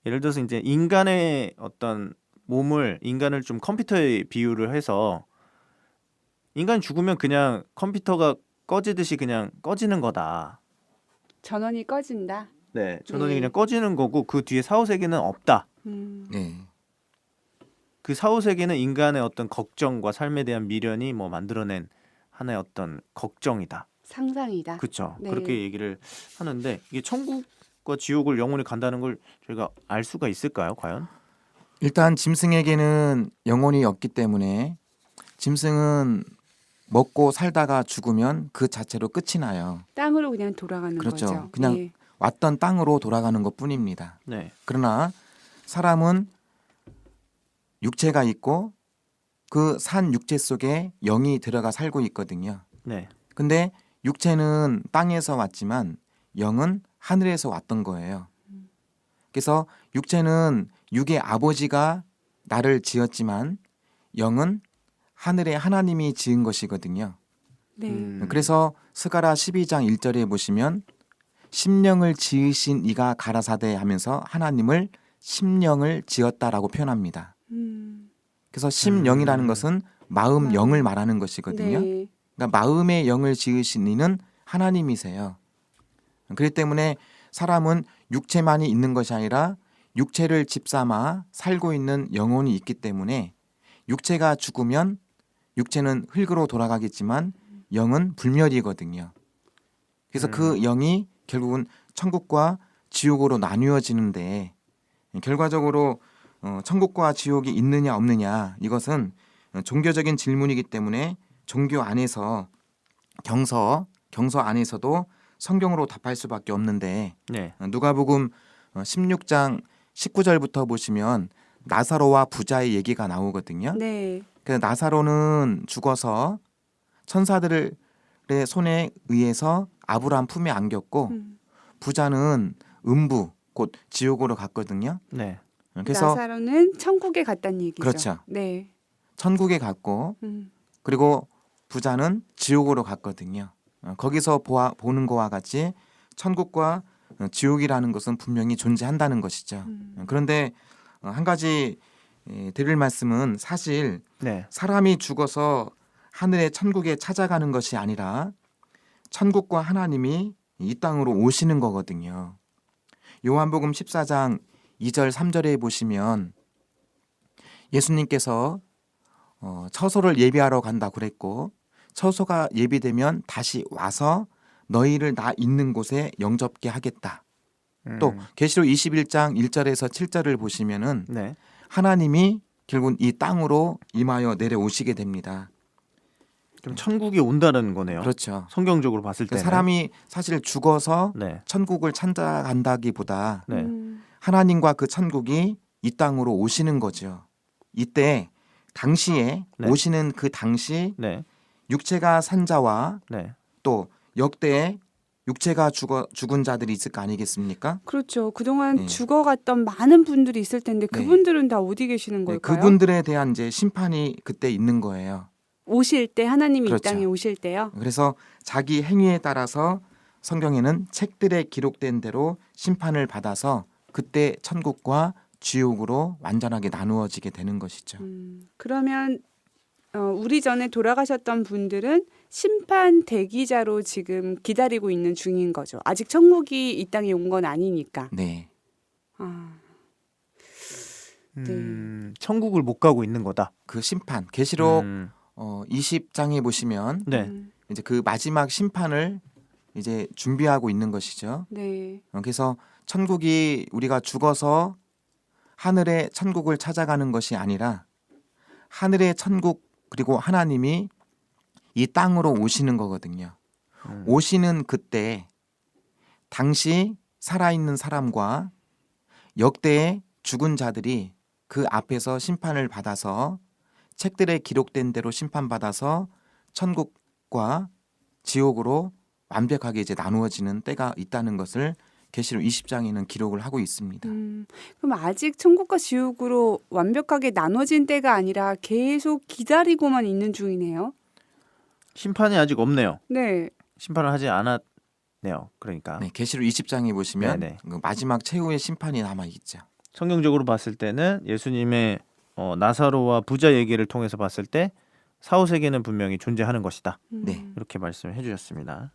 예를 들어서 이제 인간의 어떤 몸을 인간을 좀 컴퓨터에 비유를 해서 인간이 죽으면 그냥 컴퓨터가 꺼지듯이 그냥 꺼지는 거다. 전원이 꺼진다. 네, 전원이 네. 그냥 꺼지는 거고 그 뒤에 사후 세계는 없다. 네. 그 사후 세계는 인간의 어떤 걱정과 삶에 대한 미련이 뭐 만들어낸 하나의 어떤 걱정이다. 상상이다. 그렇죠. 네. 그렇게 얘기를 하는데 이게 천국과 지옥을 영혼이 간다는 걸 저희가 알 수가 있을까요, 과연? 일단 짐승에게는 영혼이 없기 때문에 짐승은 먹고 살다가 죽으면 그 자체로 끝이 나요. 땅으로 그냥 돌아가는 그렇죠. 거죠. 그냥 예. 왔던 땅으로 돌아가는 것뿐입니다. 네. 그러나 사람은 육체가 있고 그 산 육체 속에 영이 들어가 살고 있거든요. 네. 근데 육체는 땅에서 왔지만 영은 하늘에서 왔던 거예요. 그래서 육체는 육의 아버지가 나를 지었지만 영은 하늘의 하나님이 지은 것이거든요. 네. 그래서 스가랴 12장 1절에 보시면 심령을 지으신 이가 가라사대 하면서 하나님을 심령을 지었다라고 표현합니다. 그래서 심영이라는 것은 마음 영을 말하는 것이거든요. 네. 그러니까 마음의 영을 지으신 이는 하나님이세요. 그렇기 때문에 사람은 육체만이 있는 것이 아니라 육체를 집삼아 살고 있는 영혼이 있기 때문에 육체가 죽으면 육체는 흙으로 돌아가겠지만 영은 불멸이거든요. 그래서 그 영이 결국은 천국과 지옥으로 나뉘어지는데 결과적으로 천국과 지옥이 있느냐 없느냐 이것은 종교적인 질문이기 때문에 종교 안에서 경서 안에서도 성경으로 답할 수밖에 없는데 네. 누가복음 16장 19절부터 보시면 나사로와 부자의 얘기가 나오거든요. 네. 그 나사로는 죽어서 천사들의 손에 의해서 아브라함 품에 안겼고 부자는 음부 곧 지옥으로 갔거든요. 네. 그래서 나사로는 천국에 갔다는 얘기죠. 그렇죠. 네. 천국에 갔고 그리고 부자는 지옥으로 갔거든요. 거기서 보는 거와 같이 천국과 지옥이라는 것은 분명히 존재한다는 것이죠. 그런데 한 가지 드릴 말씀은 사실 네. 사람이 죽어서 하늘의 천국에 찾아가는 것이 아니라 천국과 하나님이 이 땅으로 오시는 거거든요. 요한복음 14장 2절 3절에 보시면 예수님께서 처소를 예비하러 간다고 그랬고 처소가 예비되면 다시 와서 너희를 나 있는 곳에 영접게 하겠다. 또 계시록 21장 1절에서 7절을 보시면은 네. 하나님이 결국 이 땅으로 임하여 내려오시게 됩니다. 좀 천국이 온다는 거네요. 그렇죠. 성경적으로 봤을 때 사람이 사실 죽어서 네. 천국을 찾아간다기보다 네. 하나님과 그 천국이 이 땅으로 오시는 거죠. 이때 당시에 네. 오시는 그 당시 네. 육체가 산 자와 네. 또 역대에 육체가 죽은 자들이 있을 거 아니겠습니까? 그렇죠. 그동안 네. 죽어갔던 많은 분들이 있을 텐데 네. 그분들은 다 어디 계시는 네, 걸까요? 그분들에 대한 이제 심판이 그때 있는 거예요. 오실 때 하나님이 그렇죠. 이 땅에 오실 때요. 그래서 자기 행위에 따라서 성경에는 책들에 기록된 대로 심판을 받아서 그때 천국과 지옥으로 완전하게 나누어지게 되는 것이죠. 그러면 우리 전에 돌아가셨던 분들은 심판 대기자로 지금 기다리고 있는 중인 거죠. 아직 천국이 이 땅에 온 건 아니니까. 네. 아, 천국을 못 가고 있는 거다. 그 심판 계시록 음. 20장에 보시면 네. 이제 그 마지막 심판을 이제 준비하고 있는 것이죠. 네. 그래서 천국이 우리가 죽어서 하늘의 천국을 찾아가는 것이 아니라 하늘의 천국 그리고 하나님이 이 땅으로 오시는 거거든요. 오시는 그때 당시 살아있는 사람과 역대의 죽은 자들이 그 앞에서 심판을 받아서 책들에 기록된 대로 심판받아서 천국과 지옥으로 완벽하게 이제 나누어지는 때가 있다는 것을 계시록 20장에는 기록을 하고 있습니다. 그럼 아직 천국과 지옥으로 완벽하게 나눠진 때가 아니라 계속 기다리고만 있는 중이네요. 심판이 아직 없네요. 네. 심판을 하지 않았네요. 그러니까 네, 계시록 20장에 보시면 네네. 그 마지막 최후의 심판이 남아 있죠. 성경적으로 봤을 때는 예수님의 나사로와 부자 얘기를 통해서 봤을 때 사후세계는 분명히 존재하는 것이다. 네. 이렇게 말씀을 해주셨습니다.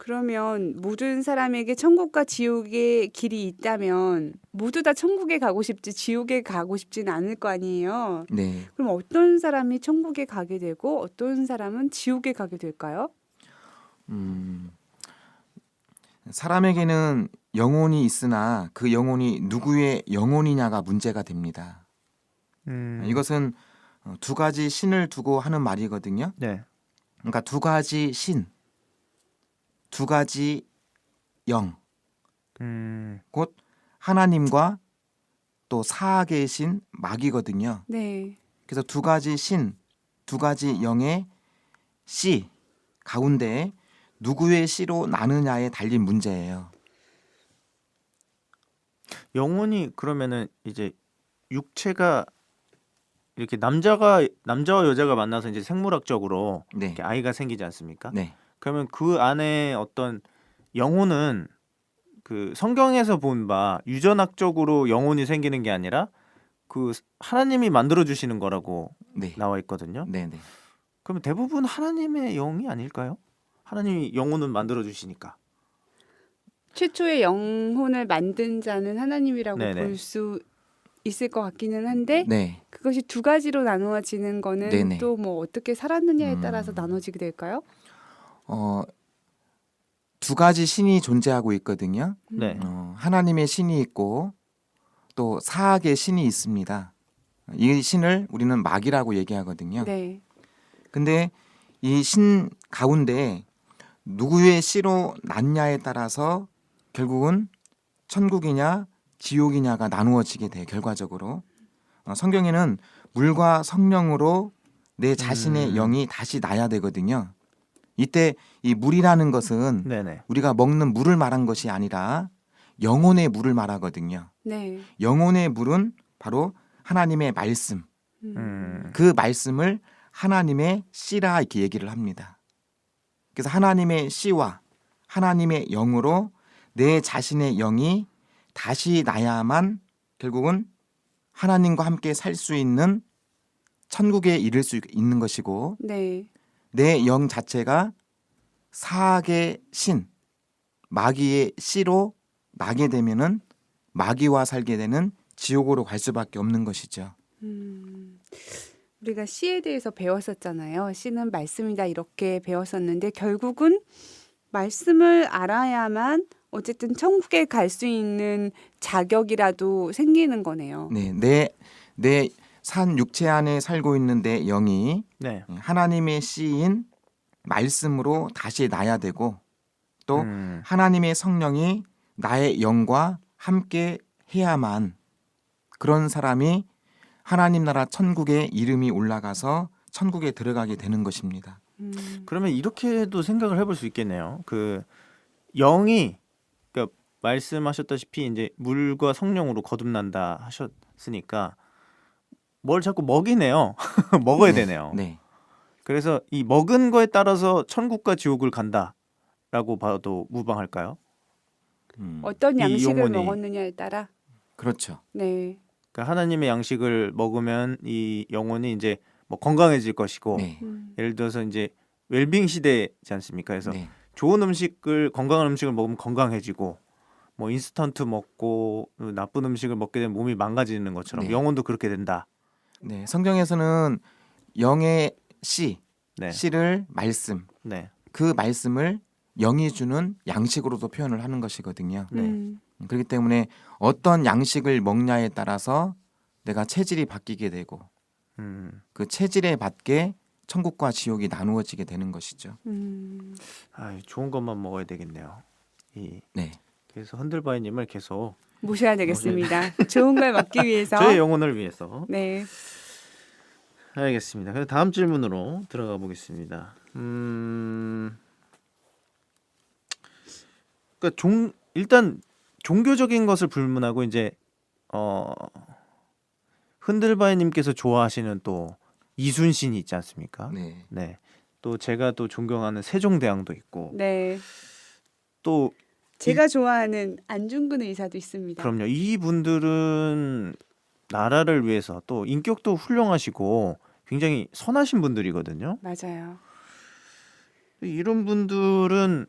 그러면 모든 사람에게 천국과 지옥의 길이 있다면 모두 다 천국에 가고 싶지 지옥에 가고 싶지는 않을 거 아니에요. 네. 그럼 어떤 사람이 천국에 가게 되고 어떤 사람은 지옥에 가게 될까요? 사람에게는 영혼이 있으나 그 영혼이 누구의 영혼이냐가 문제가 됩니다. 이것은 두 가지 신을 두고 하는 말이거든요. 네. 그러니까 두 가지 신, 두 가지 영, 곧 하나님과 또 사악의 신 마귀거든요. 네. 그래서 두 가지 신, 두 가지 영의 씨 가운데 누구의 씨로 나느냐에 달린 문제예요. 영혼이 그러면은 이제 육체가 이렇게 남자와 여자가 만나서 이제 생물학적으로 네. 이렇게 아이가 생기지 않습니까? 네. 그러면 그 안에 어떤 영혼은 그 성경에서 본 바 유전학적으로 영혼이 생기는 게 아니라 그 하나님이 만들어 주시는 거라고 네. 나와 있거든요. 네, 네. 그러면 대부분 하나님의 영이 아닐까요? 하나님이 영혼은 만들어 주시니까. 최초의 영혼을 만든 자는 하나님이라고 네네. 볼 수 있을 것 같기는 한데 네. 그것이 두 가지로 나누어지는 거는 네네. 또 뭐 어떻게 살았느냐에 따라서 나눠지게 될까요? 두 가지 신이 존재하고 있거든요. 네. 하나님의 신이 있고 또 사악의 신이 있습니다. 이 신을 우리는 마귀라고 얘기하거든요. 네. 근데 이 신 가운데 누구의 씨로 낳냐에 따라서 결국은 천국이냐 지옥이냐가 나누어지게 돼요. 결과적으로 성경에는 물과 성령으로 내 자신의 영이 다시 나야 되거든요. 이때 이 물이라는 것은 네네. 우리가 먹는 물을 말한 것이 아니라 영혼의 물을 말하거든요. 네. 영혼의 물은 바로 하나님의 말씀. 음. 그 말씀을 하나님의 씨라 이렇게 얘기를 합니다. 그래서 하나님의 씨와 하나님의 영으로 내 자신의 영이 다시 나야만 결국은 하나님과 함께 살 수 있는 천국에 이를 수 있는 것이고 네. 내 영 자체가 사악의 신, 마귀의 씨로 나게 되면은 마귀와 살게 되는 지옥으로 갈 수밖에 없는 것이죠. 우리가 씨에 대해서 배웠었잖아요. 씨는 말씀이다 이렇게 배웠었는데 결국은 말씀을 알아야만 어쨌든 천국에 갈 수 있는 자격이라도 생기는 거네요. 네, 내 산 육체 안에 살고 있는 내 영이 네. 하나님의 씨인 말씀으로 다시 나야 되고 또 음. 하나님의 성령이 나의 영과 함께 해야만 그런 사람이 하나님 나라 천국에 이름이 올라가서 천국에 들어가게 되는 것입니다. 그러면 이렇게도 생각을 해볼 수 있겠네요. 그 영이 그러니까 말씀하셨다시피 이제 물과 성령으로 거듭난다 하셨으니까 뭘 자꾸 먹이네요. 먹어야 되네요. 네. 그래서 이 먹은 거에 따라서 천국과 지옥을 간다라고 봐도 무방할까요? 어떤 이 양식을 영혼이- 먹었느냐에 따라. 그렇죠. 네. 그러니까 하나님의 양식을 먹으면 이 영혼이 이제 뭐 건강해질 것이고 네. 예를 들어서 이제 웰빙 시대지 않습니까? 그래서 네. 좋은 음식을 건강한 음식을 먹으면 건강해지고 뭐 인스턴트 먹고 나쁜 음식을 먹게 되면 몸이 망가지는 것처럼 네. 영혼도 그렇게 된다. 네. 성경에서는 영의 씨, 네. 씨를 말씀, 네. 그 말씀을 영이 주는 양식으로도 표현을 하는 것이거든요. 네. 그렇기 때문에 어떤 양식을 먹냐에 따라서 내가 체질이 바뀌게 되고 그 체질에 맞게 천국과 지옥이 나누어지게 되는 것이죠. 아, 좋은 것만 먹어야 되겠네요. 네. 그래서 흔들바이님을 계속 모셔야 되겠습니다. 좋은 걸 먹기 위해서. 저의 영혼을 위해서. 네. 알겠습니다. 그럼 다음 질문으로 들어가 보겠습니다. 그러니까 일단 종교적인 것을 불문하고 이제 흔들바이님께서 좋아하시는 또 이순신이 있지 않습니까? 네. 네. 또 제가 또 존경하는 세종대왕도 있고 네. 또 제가 좋아하는 안중근 의사도 있습니다. 그럼요. 이분들은 나라를 위해서 또 인격도 훌륭하시고 굉장히 선하신 분들이거든요. 맞아요. 이런 분들은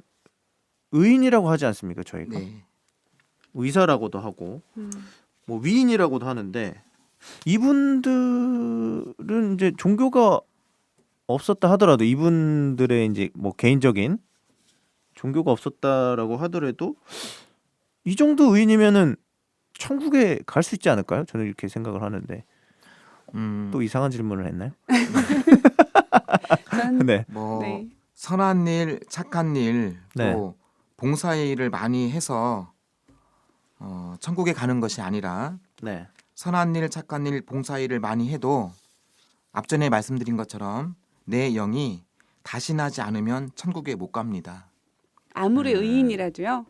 의인이라고 하지 않습니까? 저희가 네. 의사라고도 하고 뭐 위인이라고도 하는데 이분들은 이제 종교가 없었다 하더라도 이분들의 이제 뭐 개인적인 종교가 없었다라고 하더라도 이 정도 의인이면은 천국에 갈 수 있지 않을까요? 저는 이렇게 생각을 하는데 또 이상한 질문을 했나요? 전 네. 뭐 네. 선한 일, 착한 일, 네. 또 봉사의 일을 많이 해서 천국에 가는 것이 아니라 네. 선한 일, 착한 일, 봉사의 일을 많이 해도 앞전에 말씀드린 것처럼 내 영이 다시 나지 않으면 천국에 못 갑니다. 아무리 의인이라도요.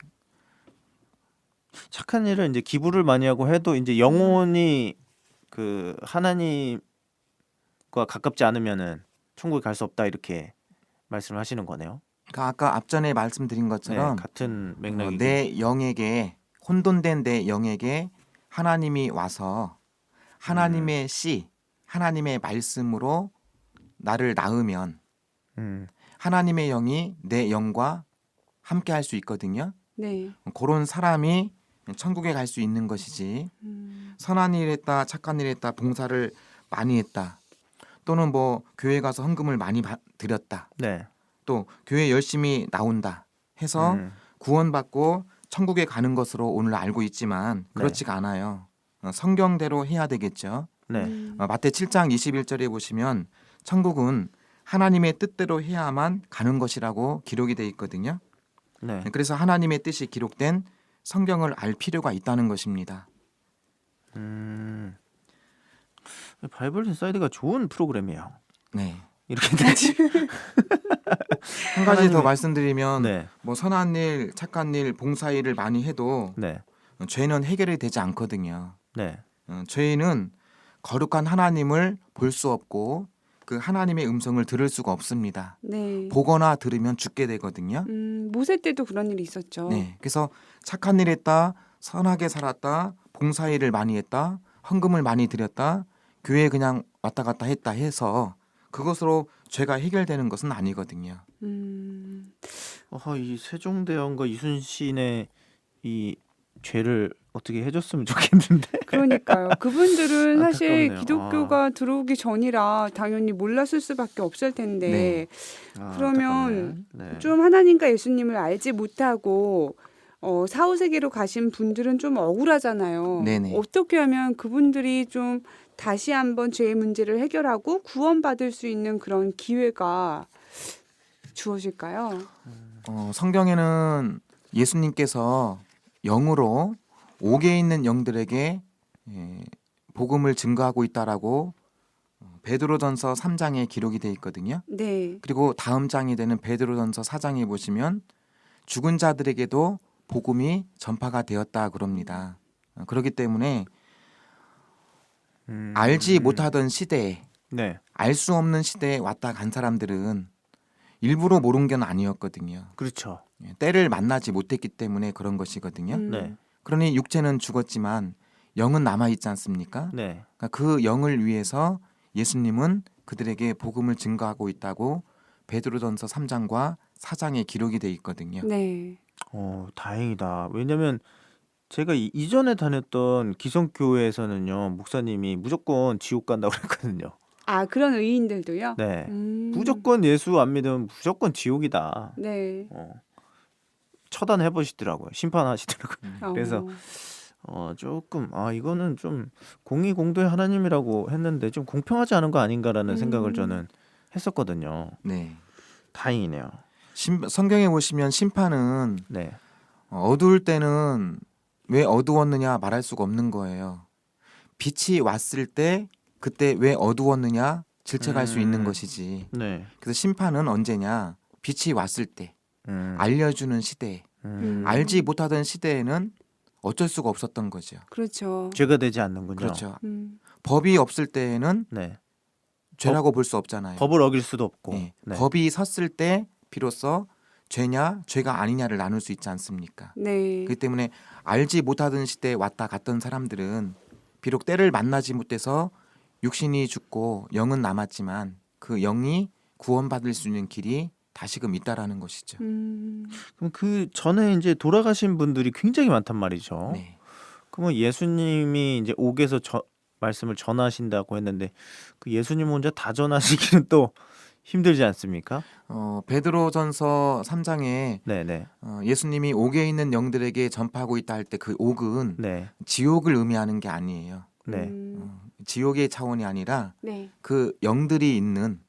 착한 일을 이제 기부를 많이 하고 해도 이제 영혼이 그 하나님과 가깝지 않으면은 천국에 갈 수 없다 이렇게 말씀을 하시는 거네요. 그러니까 아까 앞전에 말씀드린 네, 것처럼 같은 맥락이 내 영에게 혼돈된 내 영에게 하나님이 와서 하나님의 씨, 하나님의 말씀으로 나를 낳으면 하나님의 영이 내 영과 함께 할 수 있거든요. 네. 그런 사람이 천국에 갈 수 있는 것이지. 선한 일 했다, 착한 일 했다, 봉사를 많이 했다. 또는 뭐 교회 가서 헌금을 많이 드렸다. 네. 또 교회 열심히 나온다 해서 구원받고 천국에 가는 것으로 오늘 알고 있지만 그렇지가 않아요. 성경대로 해야 되겠죠. 네. 마태 7장 21절에 보시면 천국은 하나님의 뜻대로 해야만 가는 것이라고 기록이 돼 있거든요. 네. 그래서 하나님의 뜻이 기록된 성경을 알 필요가 있다는 것입니다. 바이블 인사이드가 좋은 프로그램이에요. 네. 이렇게 되지. 한 가지 더 말씀드리면 네. 뭐 선한 일, 착한 일, 봉사 일을 많이 해도 네. 죄는 해결이 되지 않거든요. 네. 죄인은 거룩한 하나님을 볼 수 없고 그 하나님의 음성을 들을 수가 없습니다. 네. 보거나 들으면 죽게 되거든요. 모세 때도 그런 일이 있었죠. 네. 그래서 착한 일 했다, 선하게 살았다, 봉사 일을 많이 했다, 헌금을 많이 드렸다, 교회에 그냥 왔다 갔다 했다 해서 그것으로 죄가 해결되는 것은 아니거든요. 이 세종대왕과 이순신의 이 죄를 어떻게 해줬으면 좋겠는데. 그러니까요. 그분들은 사실 안타깝네요. 기독교가 들어오기 전이라 당연히 몰랐을 수밖에 없을 텐데 그러면 네. 좀 하나님과 예수님을 알지 못하고 사후세계로 가신 분들은 좀 억울하잖아요. 네네. 어떻게 하면 그분들이 좀 다시 한번 죄의 문제를 해결하고 구원받을 수 있는 그런 기회가 주어질까요? 성경에는 예수님께서 영으로 옥에 있는 영들에게 복음을 증거하고 있다라고 베드로전서 3장에 기록이 돼 있거든요. 네. 그리고 다음 장이 되는 베드로전서 4장에 보시면 죽은 자들에게도 복음이 전파가 되었다 그럽니다. 그렇기 때문에 알지 못하던 시대에 네. 알 수 없는 시대에 왔다 간 사람들은 일부러 모른 건 아니었거든요. 그렇죠. 때를 만나지 못했기 때문에 그런 것이거든요. 네. 그러니 육체는 죽었지만 영은 남아 있지 않습니까? 네. 그러니까 그 영을 위해서 예수님은 그들에게 복음을 증거하고 있다고 베드로전서 3장과 4장에 기록이 돼 있거든요. 네. 다행이다. 왜냐면 제가 이전에 다녔던 기성교회에서는요, 목사님이 무조건 지옥 간다고 그랬거든요. 아, 그런 의인들도요? 네. 무조건 예수 안 믿으면 무조건 지옥이다. 네. 처단해 보시더라고요. 심판하시더라고요. 그래서 어. 조금 이거는 좀 공의공도의 하나님이라고 했는데 좀 공평하지 않은 거 아닌가라는 생각을 저는 했었거든요. 네. 다행이네요. 성경에 보시면 심판은 네. 어두울 때는 왜 어두웠느냐 말할 수가 없는 거예요. 빛이 왔을 때 그때 왜 어두웠느냐 질책할 수 있는 것이지. 네. 그래서 심판은 언제냐? 빛이 왔을 때 알려주는 시대에 알지 못하던 시대에는 어쩔 수가 없었던 거죠. 그렇죠. 죄가 되지 않는군요. 그렇죠. 음. 법이 없을 때에는 네. 죄라고 볼 수 없잖아요. 법을 어길 수도 없고. 네. 네. 법이 섰을 때 비로소 죄냐 죄가 아니냐를 나눌 수 있지 않습니까? 네. 그렇기 때문에 알지 못하던 시대에 왔다 갔던 사람들은 비록 때를 만나지 못해서 육신이 죽고 영은 남았지만 그 영이 구원받을 수 있는 길이 다시금 있다라는 것이죠. 그럼 그 전에 이제 돌아가신 분들이 굉장히 많단 말이죠. 네. 그러면 예수님이 이제 옥에서 말씀을 전하신다고 했는데 그 예수님 혼자 다 전하시기는 또 힘들지 않습니까? 베드로전서 3장에 네네. 예수님이 옥에 있는 영들에게 전파하고 있다 할 때 그 옥은 네. 지옥을 의미하는 게 아니에요. 네. 지옥의 차원이 아니라 네. 그 영들이 있는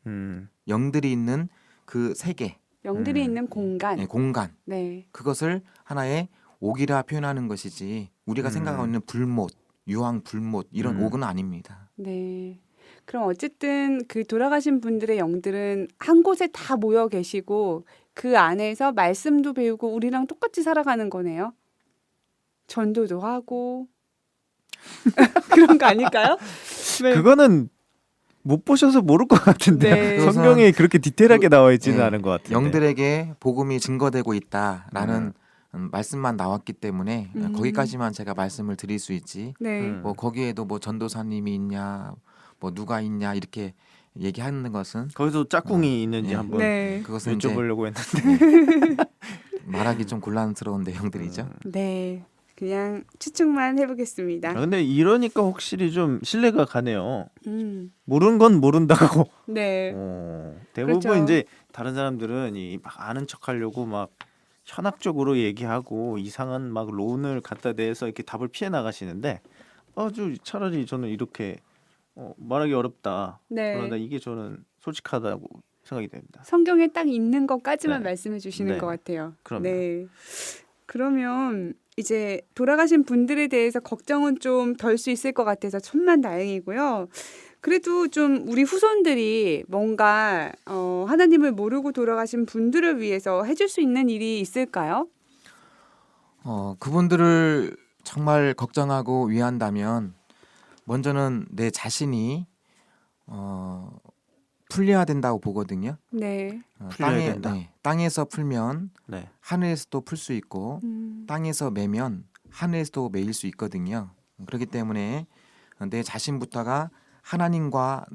그 세계, 영들이 있는 공간. 네, 공간 네. 그것을 하나의 옥이라 표현하는 것이지 우리가 생각하고 있는 불못, 유황 불못 이런 옥은 아닙니다. 네. 그럼 어쨌든 그 돌아가신 분들의 영들은 한 곳에 다 모여 계시고 그 안에서 말씀도 배우고 우리랑 똑같이 살아가는 거네요. 전도도 하고 그런 거 아닐까요? 네. 그거는 못 보셔서 모를 것 같은데 네. 성경에 그렇게 디테일하게 나와 있지는 네, 않은 것 같은데. 영들에게 복음이 증거되고 있다라는 말씀만 나왔기 때문에 거기까지만 제가 말씀을 드릴 수 있지. 네. 뭐 거기에도 뭐 전도사님이 있냐, 뭐 누가 있냐 이렇게 얘기하는 것은 거기서 짝꿍이 있는지 예. 한번 네. 그것은 이제 여쭤보려고 했는데. 말하기 좀 곤란스러운 내용들이죠. 네. 그냥 추측만 해보겠습니다. 근데 이러니까 확실히 좀 신뢰가 가네요. 음. 건 모른다고. 네. 대부분 그렇죠. 이제 다른 사람들은 막 아는 척하려고 막 현학적으로 얘기하고 이상한 막 론을 갖다 대서 이렇게 답을 피해 나가시는데 아주 차라리 저는 이렇게 말하기 어렵다. 네. 그러나 이게 저는 솔직하다고 생각이 됩니다. 성경에 딱 있는 것까지만 네. 말씀해 주시는 네. 것 같아요. 그럼요. 네. 그러면 이제 돌아가신 분들에 대해서 걱정은 좀 덜 수 있을 것 같아서 천만 다행이고요. 그래도 좀 우리 후손들이 뭔가 하나님을 모르고 돌아가신 분들을 위해서 해줄 수 있는 일이 있을까요? 그분들을 정말 걱정하고 위한다면 먼저는 내 자신이 풀려야 된다고 보거든요. 네. 풀려야 된다. 땅에서 풀면 네. 하늘에서도 풀 수 있고 땅에서 매면 하늘에서도 매일 수 있거든요. 그렇기 때문에 내 자신부터가 하나님과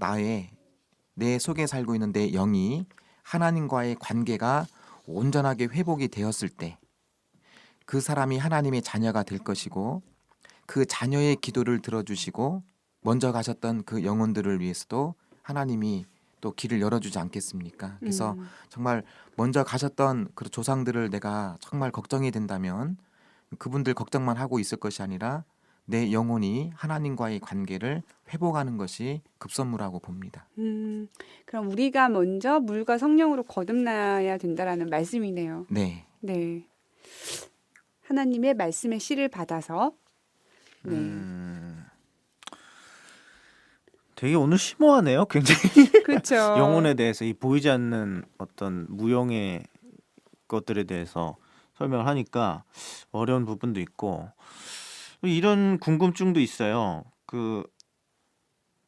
내 속에 살고 있는 내 영이 하나님과의 관계가 온전하게 회복이 되었을 때 그 사람이 하나님의 자녀가 될 것이고 그 자녀의 기도를 들어주시고 먼저 가셨던 그 영혼들을 위해서도 하나님이 또 길을 열어주지 않겠습니까? 그래서 정말 먼저 가셨던 그 조상들을 내가 정말 걱정이 된다면 그분들 걱정만 하고 있을 것이 아니라 내 영혼이 하나님과의 관계를 회복하는 것이 급선무라고 봅니다. 그럼 우리가 먼저 물과 성령으로 거듭나야 된다라는 말씀이네요. 네. 네. 하나님의 말씀의 씨를 받아서 네. 되게 오늘 심오하네요. 굉장히 그렇죠. 영혼에 대해서 이 보이지 않는 어떤 무형의 것들에 대해서 설명을 하니까 어려운 부분도 있고 이런 궁금증도 있어요. 그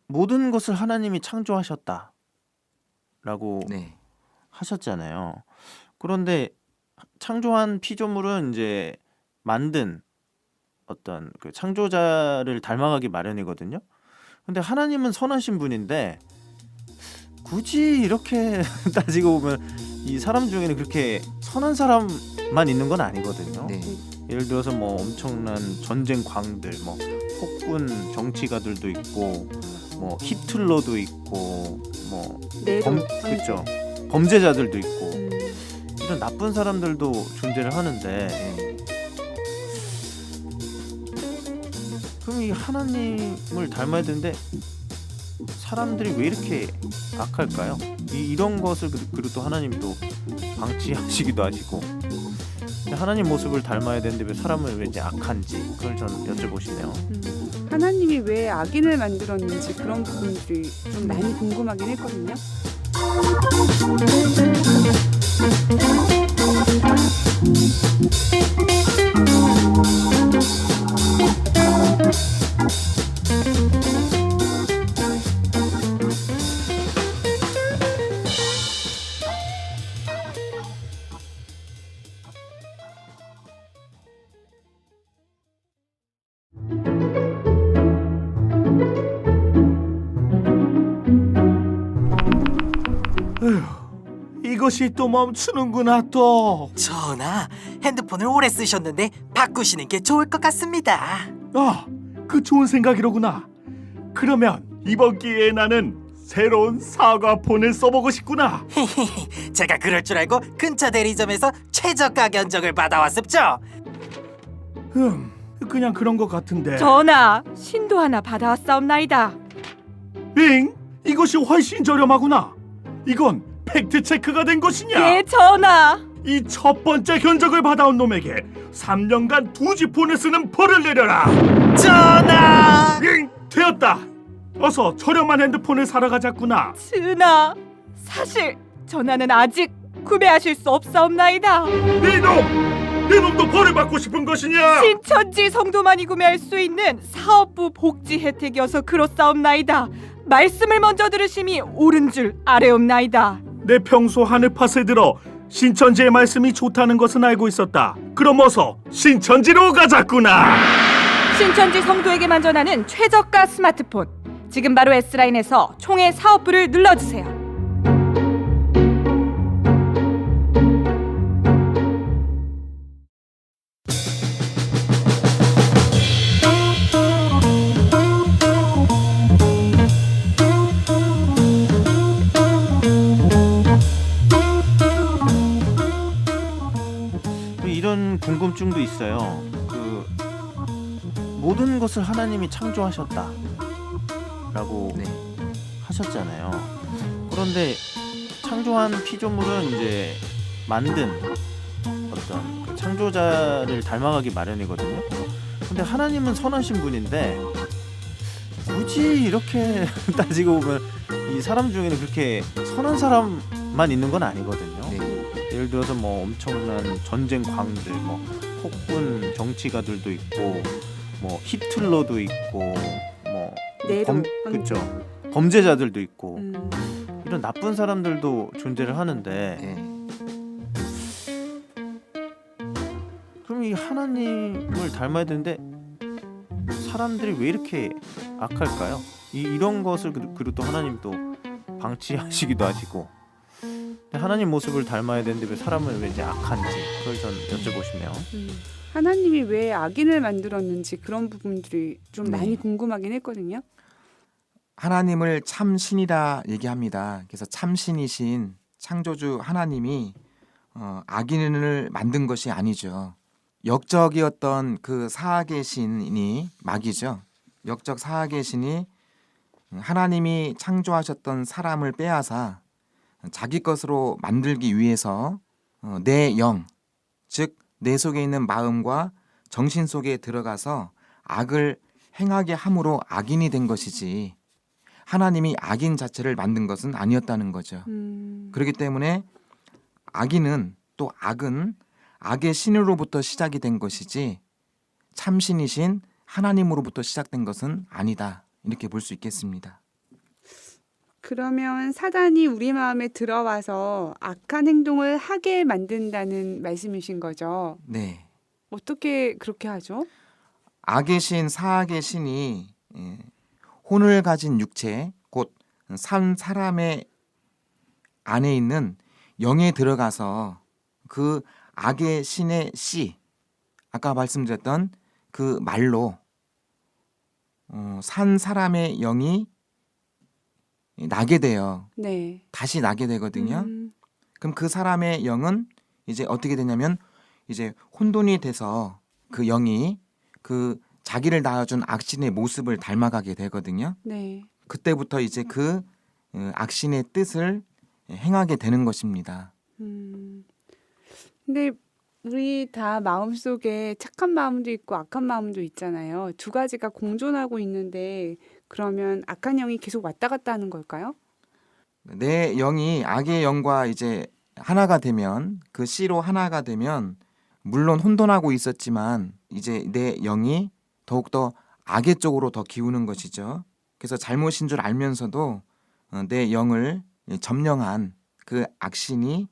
모든 것을 하나님이 창조하셨다라고 네. 하셨잖아요. 그런데 창조한 피조물은 이제 만든 어떤 그 창조자를 닮아가기 마련이거든요. 근데 하나님은 선하신 분인데 굳이 이렇게 따지고 보면 이 사람 중에는 그렇게 선한 사람만 있는 건 아니거든요. 네. 예를 들어서 뭐 엄청난 전쟁 광들, 뭐 폭군 정치가들도 있고, 뭐 히틀러도 있고, 뭐 그렇죠. 범죄자들도 있고 이런 나쁜 사람들도 존재를 하는데 그럼 이 하나님을 닮아야 되는데 사람들이 왜 이렇게 악할까요? 이런 것을 그리고 또 하나님도 방치하시기도 하시고 하나님 모습을 닮아야 되는데 왜 사람을 왠지 악한지 그걸 저는 여쭤보시네요. 하나님이 왜 악인을 만들었는지 그런 부분들이 좀 많이 궁금하긴 했거든요. 이것이 또 멈추는구나 또. 전하, 핸드폰을 오래 쓰셨는데 바꾸시는 게 좋을 것 같습니다. 그 좋은 생각이로구나. 그러면 이번 기회에 나는 새로운 사과폰을 써보고 싶구나. 제가 그럴 줄 알고 근처 대리점에서 최저가 견적을 받아왔습죠. 그냥 그런 것 같은데. 전하, 신도 하나 받아왔사옵나이다. 잉? 이것이 훨씬 저렴하구나. 이건 팩트 체크가 된 것이냐? 예, 전하. 이 첫 번째 견적을 받아온 놈에게 3년간 2G 폰을 쓰는 벌을 내려라. 전하! 잉! 되었다. 어서 저렴한 핸드폰을 사러 가자꾸나. 전하, 사실 전하는 아직 구매하실 수 없사옵나이다. 네 놈도 벌을 받고 싶은 것이냐? 신천지 성도만이 구매할 수 있는 사업부 복지 혜택이어서 그렇사옵나이다. 말씀을 먼저 들으심이 옳은 줄 아뢰옵나이다. 내 평소 하늘팟을 들어 신천지의 말씀이 좋다는 것은 알고 있었다. 그럼 어서 신천지로 가자꾸나. 신천지 성도에게만 전하는 최저가 스마트폰. 지금 바로 S라인에서 총회 사업부를 눌러주세요. 이런 궁금증도 있어요. 그 모든 것을 하나님이 창조하셨다라고 네. 하셨잖아요. 그런데 창조한 피조물은 이제 만든 어떤 그 창조자를 닮아가기 마련이거든요. 근데 하나님은 선하신 분인데 굳이 이렇게 따지고 보면 이 사람 중에는 그렇게 선한 사람만 있는 건 아니거든요. 네. 예를 들어서 뭐 엄청난 전쟁 광들, 뭐 폭군 정치가들도 있고, 뭐 히틀러도 있고, 뭐 네로. 그렇죠. 범죄자들도 있고 음. 이런 나쁜 사람들도 존재를 하는데 네. 그럼 이 하나님을 닮아야 되는데 사람들이 왜 이렇게 악할까요? 이런 것을 그리고 또 하나님 또 방치하시기도 하시고 하나님 모습을 닮아야 되는데 왜 사람은 왜 이제 악한지 그걸 전 여쭤보고 싶네요. 하나님이 왜 악인을 만들었는지 그런 부분들이 좀 네. 많이 궁금하긴 했거든요. 하나님을 참신이라 얘기합니다. 그래서 참신이신 창조주 하나님이 악인을 만든 것이 아니죠. 역적이었던 그 사악의 신이 마귀죠. 역적 사악의 신이 하나님이 창조하셨던 사람을 빼앗아 자기 것으로 만들기 위해서 내 영, 즉 내 속에 있는 마음과 정신 속에 들어가서 악을 행하게 함으로 악인이 된 것이지 하나님이 악인 자체를 만든 것은 아니었다는 거죠. 그렇기 때문에 악인은 또 악은 악의 신으로부터 시작이 된 것이지 참신이신 하나님으로부터 시작된 것은 아니다. 이렇게 볼 수 있겠습니다. 그러면 사단이 우리 마음에 들어와서 악한 행동을 하게 만든다는 말씀이신 거죠. 네. 어떻게 그렇게 하죠? 악의 신, 사악의 신이 혼을 가진 육체, 곧 산 사람의 안에 있는 영에 들어가서 그 악의 신의 씨, 아까 말씀드렸던 그 말로 산 사람의 영이 나게 돼요. 네. 다시 나게 되거든요. 그럼 그 사람의 영은 이제 어떻게 되냐면 이제 혼돈이 돼서 그 영이 그 자기를 낳아준 악신의 모습을 닮아가게 되거든요. 네. 그때부터 이제 그 악신의 뜻을 행하게 되는 것입니다. 근데 우리 다 마음속에 착한 마음도 있고 악한 마음도 있잖아요. 두 가지가 공존하고 있는데 그러면 악한 영이 계속 왔다 갔다 하는 걸까요? 내 영이 악의 영과 이제 하나가 되면 그 씨로 하나가 되면 물론 혼돈하고 있었지만 이제 내 영이 더욱더 악의 쪽으로 더 기우는 것이죠. 그래서 잘못인 줄 알면서도 내 영을 점령한 그 악신이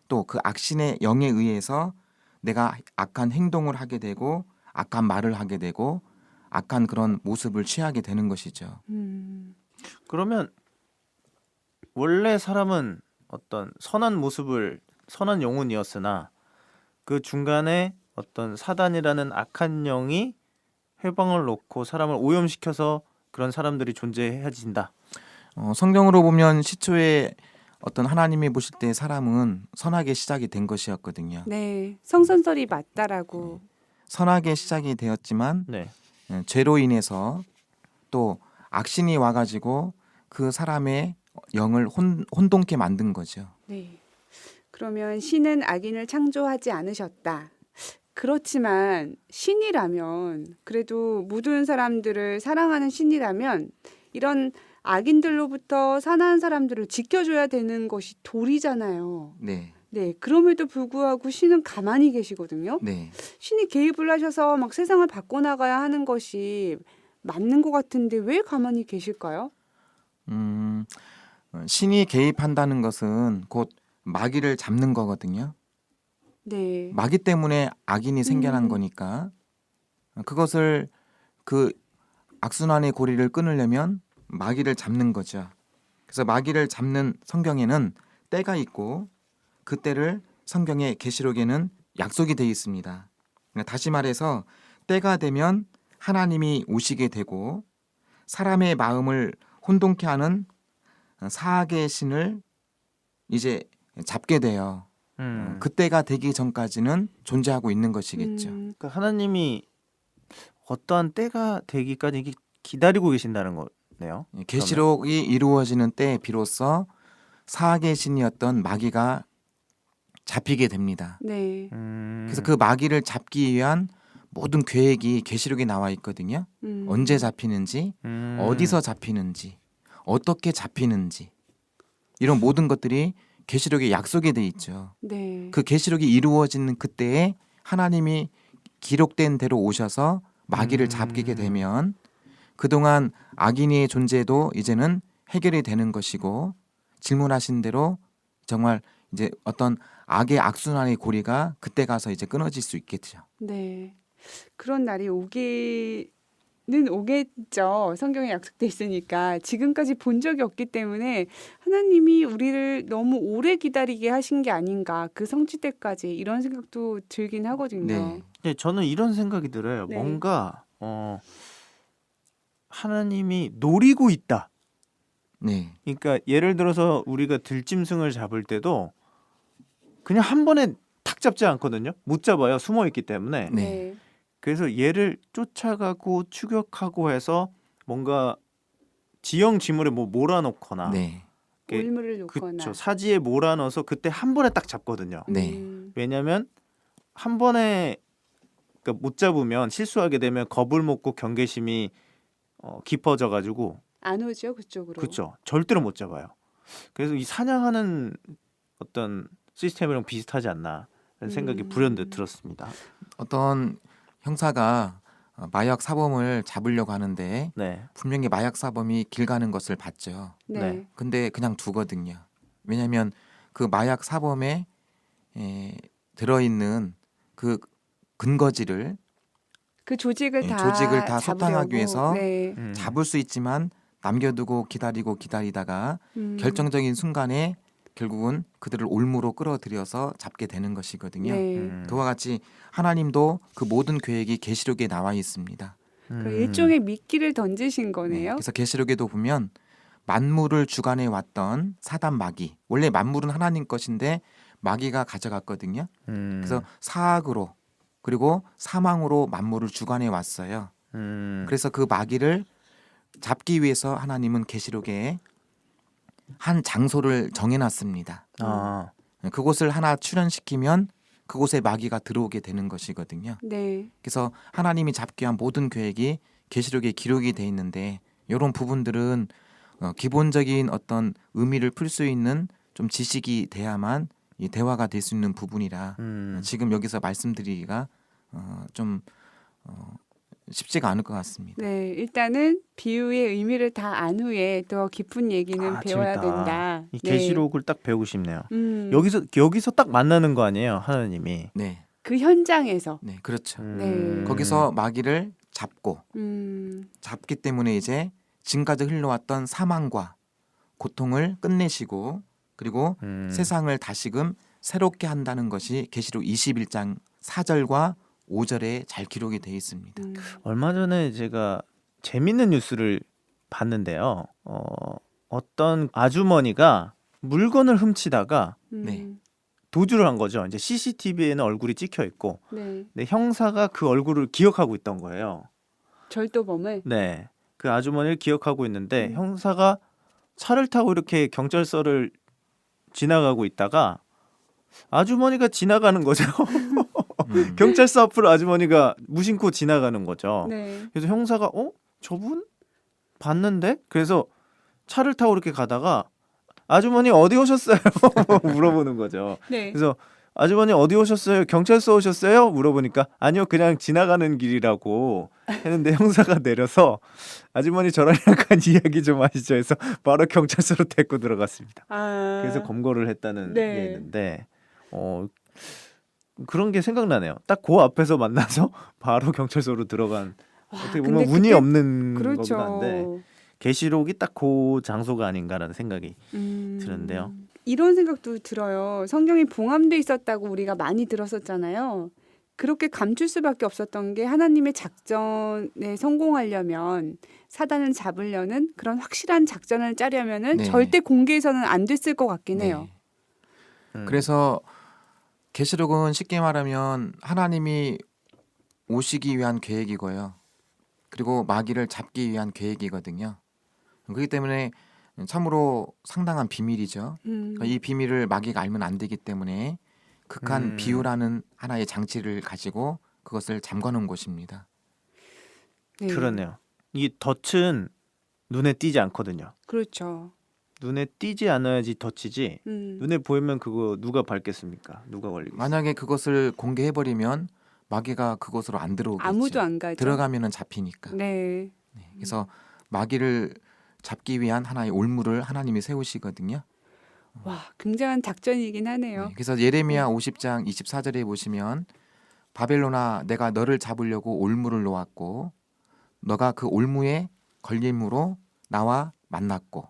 또 그 악신의 영에 의해서 내가 악한 행동을 하게 되고 악한 말을 하게 되고 악한 그런 모습을 취하게 되는 것이죠. 그러면 원래 사람은 어떤 선한 모습을 선한 영혼이었으나 그 중간에 어떤 사단이라는 악한 영이 회방을 놓고 사람을 오염시켜서 그런 사람들이 존재해진다. 성경으로 보면 시초에 어떤 하나님이 보실 때 사람은 선하게 시작이 된 것이었거든요. 네. 성선설이 맞다라고. 선하게 시작이 되었지만 네. 죄로 인해서 또 악신이 와가지고 그 사람의 영을 혼돈케 만든 거죠. 네. 그러면 신은 악인을 창조하지 않으셨다. 그렇지만 신이라면 그래도 모든 사람들을 사랑하는 신이라면 이런 악인들로부터 선한 사람들을 지켜줘야 되는 것이 도리잖아요. 네, 네. 그럼에도 불구하고 신은 가만히 계시거든요. 네. 신이 개입을 하셔서 막 세상을 바꿔나가야 하는 것이 맞는 것 같은데 왜 가만히 계실까요? 신이 개입한다는 것은 곧 마귀를 잡는 거거든요. 네. 마귀 때문에 악인이 생겨난 거니까 그것을 그 악순환의 고리를 끊으려면 마귀를 잡는 거죠. 그래서 마귀를 잡는 성경에는 때가 있고 그 때를 성경의 계시록에는 약속이 되어 있습니다. 그러니까 다시 말해서 때가 되면 하나님이 오시게 되고 사람의 마음을 혼돈케 하는 사악의 신을 이제 잡게 돼요. 그때가 되기 전까지는 존재하고 있는 것이겠죠. 그러니까 하나님이 어떠한 때가 되기까지 이게 기다리고 계신다는 거네요. 계시록이 이루어지는 때에 비로소 사악의 신이었던 마귀가 잡히게 됩니다. 네. 그래서 그 마귀를 잡기 위한 모든 계획이 계시록에 나와 있거든요. 언제 잡히는지, 어디서 잡히는지, 어떻게 잡히는지 이런 모든 것들이 계시록에 약속이 돼 있죠. 네. 그 계시록이 이루어지는 그때에 하나님이 기록된 대로 오셔서 마귀를 잡게 되면 그동안 악인의 존재도 이제는 해결이 되는 것이고 질문하신 대로 정말 이제 어떤 악의 악순환의 고리가 그때 가서 이제 끊어질 수 있겠죠. 네. 그런 날이 오겠죠. 성경에 약속돼 있으니까 지금까지 본 적이 없기 때문에 하나님이 우리를 너무 오래 기다리게 하신 게 아닌가. 그 성취 때까지 이런 생각도 들긴 하거든요. 네. 네, 저는 이런 생각이 들어요. 네. 뭔가 하나님이 노리고 있다. 네. 그러니까 예를 들어서 우리가 들짐승을 잡을 때도 그냥 한 번에 탁 잡지 않거든요. 못 잡아요. 숨어 있기 때문에. 네. 그래서 얘를 쫓아가고 추격하고 해서 뭔가 지형 지물에 뭐 몰아넣거나 네. 이렇게 올물을 놓거나. 그쵸, 사지에 몰아넣어서 그때 한 번에 딱 잡거든요. 네. 왜냐하면 한 번에 그러니까 못 잡으면 실수하게 되면 겁을 먹고 경계심이 깊어져 가지고 안 오죠 그쪽으로. 그렇죠. 절대로 못 잡아요. 그래서 이 사냥하는 어떤 시스템이랑 비슷하지 않나 라는 생각이 불현듯 들었습니다. 어떤 형사가 마약 사범을 잡으려고 하는데 네. 분명히 마약 사범이 길 가는 것을 봤죠. 네. 네. 근데 그냥 두거든요. 왜냐하면 그 마약 사범에 들어있는 그 근거지를 그 조직을 예, 다 조직을 다 잡으려고. 소탕하기 위해서 네. 잡을 수 있지만 남겨두고 기다리다가 결정적인 순간에 결국은 그들을 올무로 끌어들여서 잡게 되는 것이거든요. 네. 그와 같이 하나님도 그 모든 계획이 계시록에 나와 있습니다. 그 일종의 미끼를 던지신 네, 거네요. 그래서 계시록에도 보면 만물을 주관해 왔던 사단 마귀, 원래 만물은 하나님 것인데 마귀가 가져갔거든요. 그래서 사악으로 그리고 사망으로 만물을 주관해 왔어요. 그래서 그 마귀를 잡기 위해서 하나님은 계시록에 한 장소를 정해놨습니다. 아, 그곳을 하나 출현시키면 그곳에 마귀가 들어오게 되는 것이거든요. 네. 그래서 하나님이 잡기 위한 모든 계획이 계시록에 기록이 돼 있는데 이런 부분들은 기본적인 어떤 의미를 풀 수 있는 좀 지식이 돼야만 이 대화가 될 수 있는 부분이라 지금 여기서 말씀드리기가 좀 쉽지가 않을 것 같습니다. 네. 일단은 비유의 의미를 다 안 후에 더 깊은 얘기는 배워야 재밌다. 된다. 이 네. 계시록을 딱 배우고 싶네요. 음, 여기서 딱 만나는 거 아니에요, 하나님이. 네, 그 현장에서. 네, 그렇죠. 네. 거기서 마귀를 잡고 음, 잡기 때문에 이제 지금까지 흘러왔던 사망과 고통을 끝내시고 그리고 세상을 다시금 새롭게 한다는 것이 계시록 21장 4절과 5절에 잘 기록이 되어 있습니다. 얼마 전에 제가 재밌는 뉴스를 봤는데요. 어떤 아주머니가 물건을 훔치다가 네. 도주를 한 거죠. 이제 CCTV에는 얼굴이 찍혀 있고, 네. 근데 형사가 그 얼굴을 기억하고 있던 거예요. 절도범을. 네, 그 아주머니를 기억하고 있는데 형사가 차를 타고 이렇게 경찰서를 지나가고 있다가 아주머니가 지나가는 거죠. 경찰서 앞으로 아주머니가 무심코 지나가는 거죠. 네. 그래서 형사가 저분 봤는데? 그래서 차를 타고 이렇게 가다가 아주머니 어디 오셨어요? 물어보는 거죠. 네. 그래서 아주머니 어디 오셨어요? 경찰서 오셨어요? 물어보니까 아니요 그냥 지나가는 길이라고 했는데 형사가 내려서 아주머니 저랑 약간 이야기 좀 하시죠 해서 바로 경찰서로 데리고 들어갔습니다. 아, 그래서 검거를 했다는 네. 게 있는데 그런 게 생각나네요. 딱 그 앞에서 만나서 바로 경찰서로 들어간 와, 어떻게 근데 보면 운이 그때- 없는 그렇죠. 거긴 한데 계시록이 딱 그 장소가 아닌가라는 생각이 음, 드는데요. 이런 생각도 들어요. 성경이 봉함돼 있었다고 우리가 많이 들었었잖아요. 그렇게 감출 수밖에 없었던 게 하나님의 작전에 성공하려면 사단을 잡으려는 그런 확실한 작전을 짜려면은 네. 절대 공개해서는 안 됐을 것 같긴 해요. 네. 그래서 계시록은 쉽게 말하면 하나님이 오시기 위한 계획이고요. 그리고 마귀를 잡기 위한 계획이거든요. 그렇기 때문에 참으로 상당한 비밀이죠. 이 비밀을 마귀가 알면 안 되기 때문에 극한 비유라는 하나의 장치를 가지고 그것을 잠궈놓은 곳입니다. 네. 그러네요. 이 덫은 눈에 띄지 않거든요. 그렇죠. 눈에 띄지 않아야지 덫이지 음. 눈에 보이면 그거 누가 밟겠습니까? 누가 걸리겠어요? 만약에 그것을 공개해버리면 마귀가 그곳으로 안 들어오겠죠. 아무도 안 가죠. 들어가면은 잡히니까. 네. 네, 그래서 마귀를 잡기 위한 하나의 올무를 하나님이 세우시거든요. 와, 굉장한 작전이긴 하네요. 네, 그래서 예레미야 50장 24절에 보시면 바벨론아 내가 너를 잡으려고 올무를 놓았고 너가 그 올무에 걸림으로 나와 만났고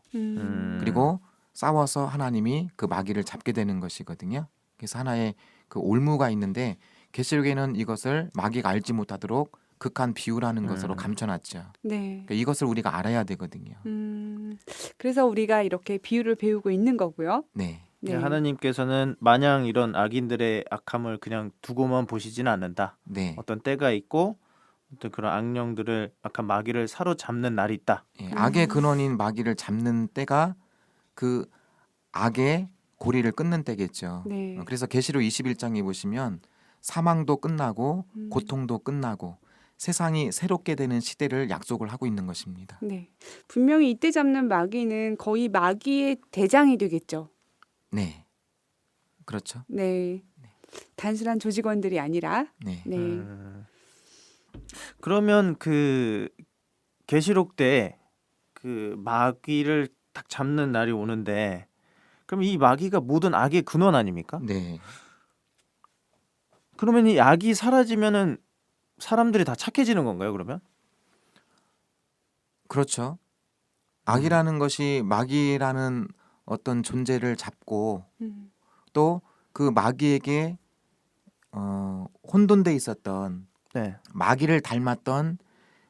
그리고 싸워서 하나님이 그 마귀를 잡게 되는 것이거든요. 그래서 하나의 그 올무가 있는데 계시록에는 이것을 마귀가 알지 못하도록 극한 비유라는 것으로 감춰놨죠. 네. 그러니까 이것을 우리가 알아야 되거든요. 그래서 우리가 이렇게 비유를 배우고 있는 거고요. 네. 네. 하나님께서는 마냥 이런 악인들의 악함을 그냥 두고만 보시지는 않는다. 네. 어떤 때가 있고 어떤 그런 악령들을 악한 마귀를 사로잡는 날이 있다. 예, 악의 근원인 마귀를 잡는 때가 그 악의 고리를 끊는 때겠죠. 네. 그래서 계시록 21장에 보시면 사망도 끝나고 고통도 끝나고 세상이 새롭게 되는 시대를 약속을 하고 있는 것입니다. 네. 분명히 이때 잡는 마귀는 거의 마귀의 대장이 되겠죠. 네. 그렇죠. 네. 단순한 조직원들이 아니라 네. 네. 그러면 그 계시록 때 그 마귀를 딱 잡는 날이 오는데 그럼 이 마귀가 모든 악의 근원 아닙니까? 네. 그러면 이 악이 사라지면은 사람들이 다 착해지는 건가요? 그러면? 그렇죠. 악이라는 것이 마귀라는 어떤 존재를 잡고 음. 또 그 마귀에게 혼돈돼 있었던 네. 마귀를 닮았던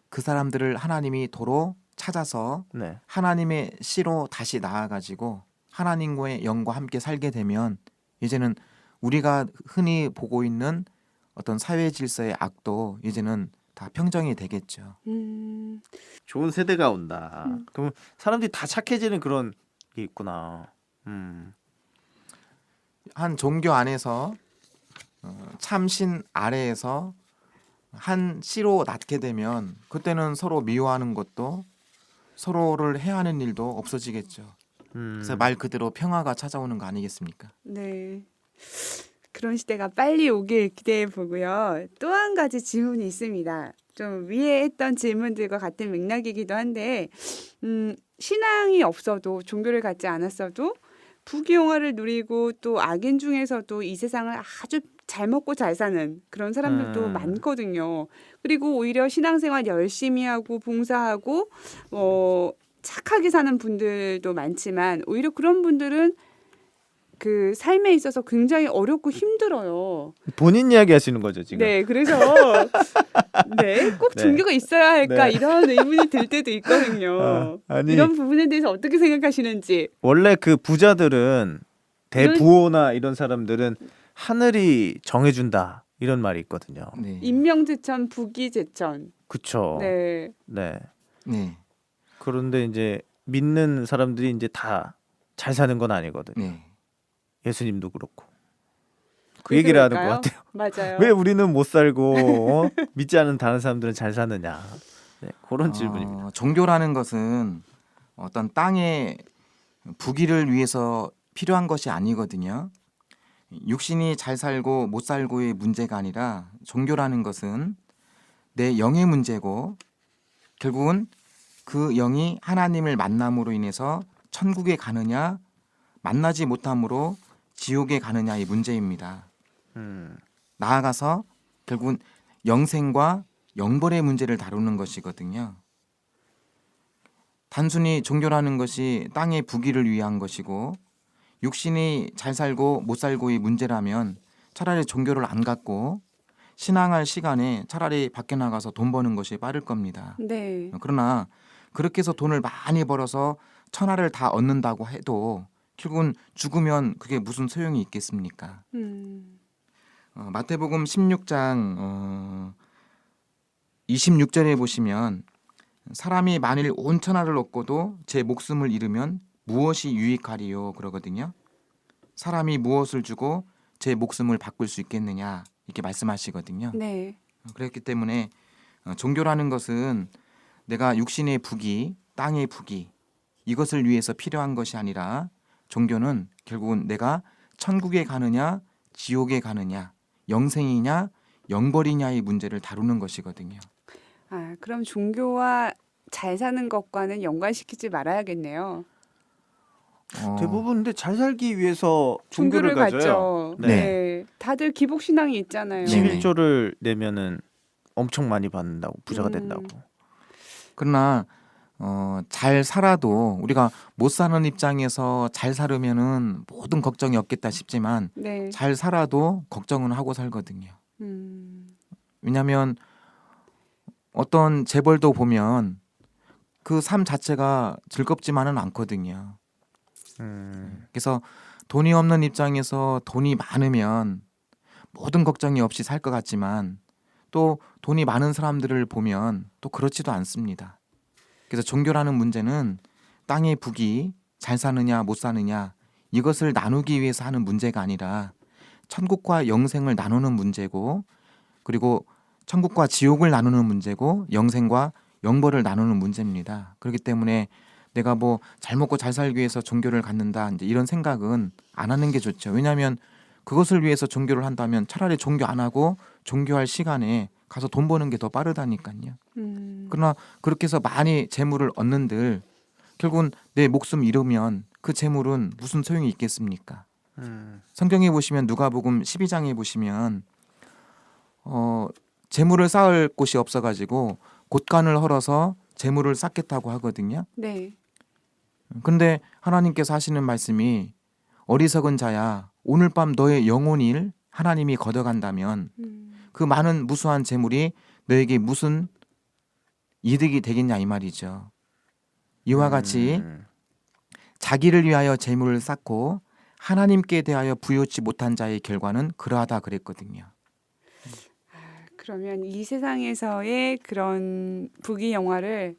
그 사람들을 하나님이 도로 찾아서 네. 하나님의 씨로 다시 나아가지고 하나님과의 영과 함께 살게 되면 이제는 우리가 흔히 보고 있는 어떤 사회 질서의 악도 이제는 다 평정이 되겠죠. 좋은 세대가 온다. 그럼 사람들이 다 착해지는 그런 게 있구나. 한 종교 안에서 참신 아래에서 한 씨로 낳게 되면 그때는 서로 미워하는 것도 서로를 해하는 일도 없어지겠죠. 그래서 말 그대로 평화가 찾아오는 거 아니겠습니까? 네. 그런 시대가 빨리 오길 기대해 보고요. 또 한 가지 질문이 있습니다. 좀 위에 했던 질문들과 같은 맥락이기도 한데 신앙이 없어도 종교를 갖지 않았어도 부귀영화를 누리고 또 악인 중에서도 이 세상을 아주 잘 먹고 잘 사는 그런 사람들도 많거든요. 그리고 오히려 신앙생활 열심히 하고 봉사하고 착하게 사는 분들도 많지만 오히려 그런 분들은 그 삶에 있어서 굉장히 어렵고 힘들어요. 본인 이야기 하시는 거죠, 지금? 네, 그래서 네, 꼭 네. 종교가 있어야 할까 네. 이런 의문이 들 때도 있거든요. 아니 이런 부분에 대해서 어떻게 생각하시는지. 원래 그 부자들은 대부호나 이런 사람들은 하늘이 정해준다 이런 말이 있거든요. 네. 인명제천, 부귀제천. 그쵸? 네, 네. 네. 그런데 이제 믿는 사람들이 이제 다 잘 사는 건 아니거든요. 네. 예수님도 그렇고. 그 왜 얘기를 하는 것 그럴까요? 같아요. 맞아요. 왜 우리는 못 살고 믿지 않은 다른 사람들은 잘 사느냐. 네, 그런 질문입니다. 종교라는 것은 어떤 땅의 부귀를 위해서 필요한 것이 아니거든요. 육신이 잘 살고 못 살고의 문제가 아니라 종교라는 것은 내 영의 문제고 결국은 그 영이 하나님을 만남으로 인해서 천국에 가느냐 만나지 못함으로 지옥에 가느냐의 문제입니다. 나아가서 결국은 영생과 영벌의 문제를 다루는 것이거든요. 단순히 종교라는 것이 땅의 부귀를 위한 것이고 육신이 잘 살고 못 살고의 문제라면 차라리 종교를 안 갖고 신앙할 시간에 차라리 밖에 나가서 돈 버는 것이 빠를 겁니다. 네. 그러나 그렇게 해서 돈을 많이 벌어서 천하를 다 얻는다고 해도 결국은 죽으면 그게 무슨 소용이 있겠습니까? 마태복음 16장 26절에 보시면 사람이 만일 온 천하를 얻고도 제 목숨을 잃으면 무엇이 유익하리요 그러거든요. 사람이 무엇을 주고 제 목숨을 바꿀 수 있겠느냐 이렇게 말씀하시거든요. 네. 그렇기 때문에 종교라는 것은 내가 육신의 부귀, 땅의 부귀 이것을 위해서 필요한 것이 아니라 종교는 결국은 내가 천국에 가느냐 지옥에 가느냐 영생이냐 영벌이냐의 문제를 다루는 것이거든요. 아, 그럼 종교와 잘 사는 것과는 연관시키지 말아야겠네요. 대부분 근데 잘 살기 위해서 종교를 가져요. 갖죠. 네. 네. 다들 기복 신앙이 있잖아요. 네. 11조를 내면은 엄청 많이 받는다고 부자가 된다고. 그러나 잘 살아도 우리가 못 사는 입장에서 잘 살으면은 모든 걱정이 없겠다 싶지만 네. 잘 살아도 걱정은 하고 살거든요. 왜냐하면 어떤 재벌도 보면 그 삶 자체가 즐겁지만은 않거든요. 그래서 돈이 없는 입장에서 돈이 많으면 모든 걱정이 없이 살 것 같지만 또 돈이 많은 사람들을 보면 또 그렇지도 않습니다. 그래서 종교라는 문제는 땅의 부귀 잘 사느냐 못 사느냐 이것을 나누기 위해서 하는 문제가 아니라 천국과 영생을 나누는 문제고 그리고 천국과 지옥을 나누는 문제고 영생과 영벌을 나누는 문제입니다. 그렇기 때문에 내가 뭐 잘 먹고 잘 살기 위해서 종교를 갖는다 이제 이런 생각은 안 하는 게 좋죠. 왜냐하면 그것을 위해서 종교를 한다면 차라리 종교 안 하고 종교할 시간에 가서 돈 버는 게 더 빠르다니까요. 그러나 그렇게 해서 많이 재물을 얻는들 결국은 내 목숨 잃으면 그 재물은 무슨 소용이 있겠습니까? 성경에 보시면 누가복음 12장에 보시면 재물을 쌓을 곳이 없어가지고 곳간을 헐어서 재물을 쌓겠다고 하거든요. 네. 근데 하나님께서 하시는 말씀이 어리석은 자야 오늘 밤 너의 영혼을 하나님이 걷어간다면 그 많은 무수한 재물이 너에게 무슨 이득이 되겠냐 이 말이죠. 이와 같이 자기를 위하여 재물을 쌓고 하나님께 대하여 부요치 못한 자의 결과는 그러하다 그랬거든요. 그러면 이 세상에서의 그런 부귀 영화를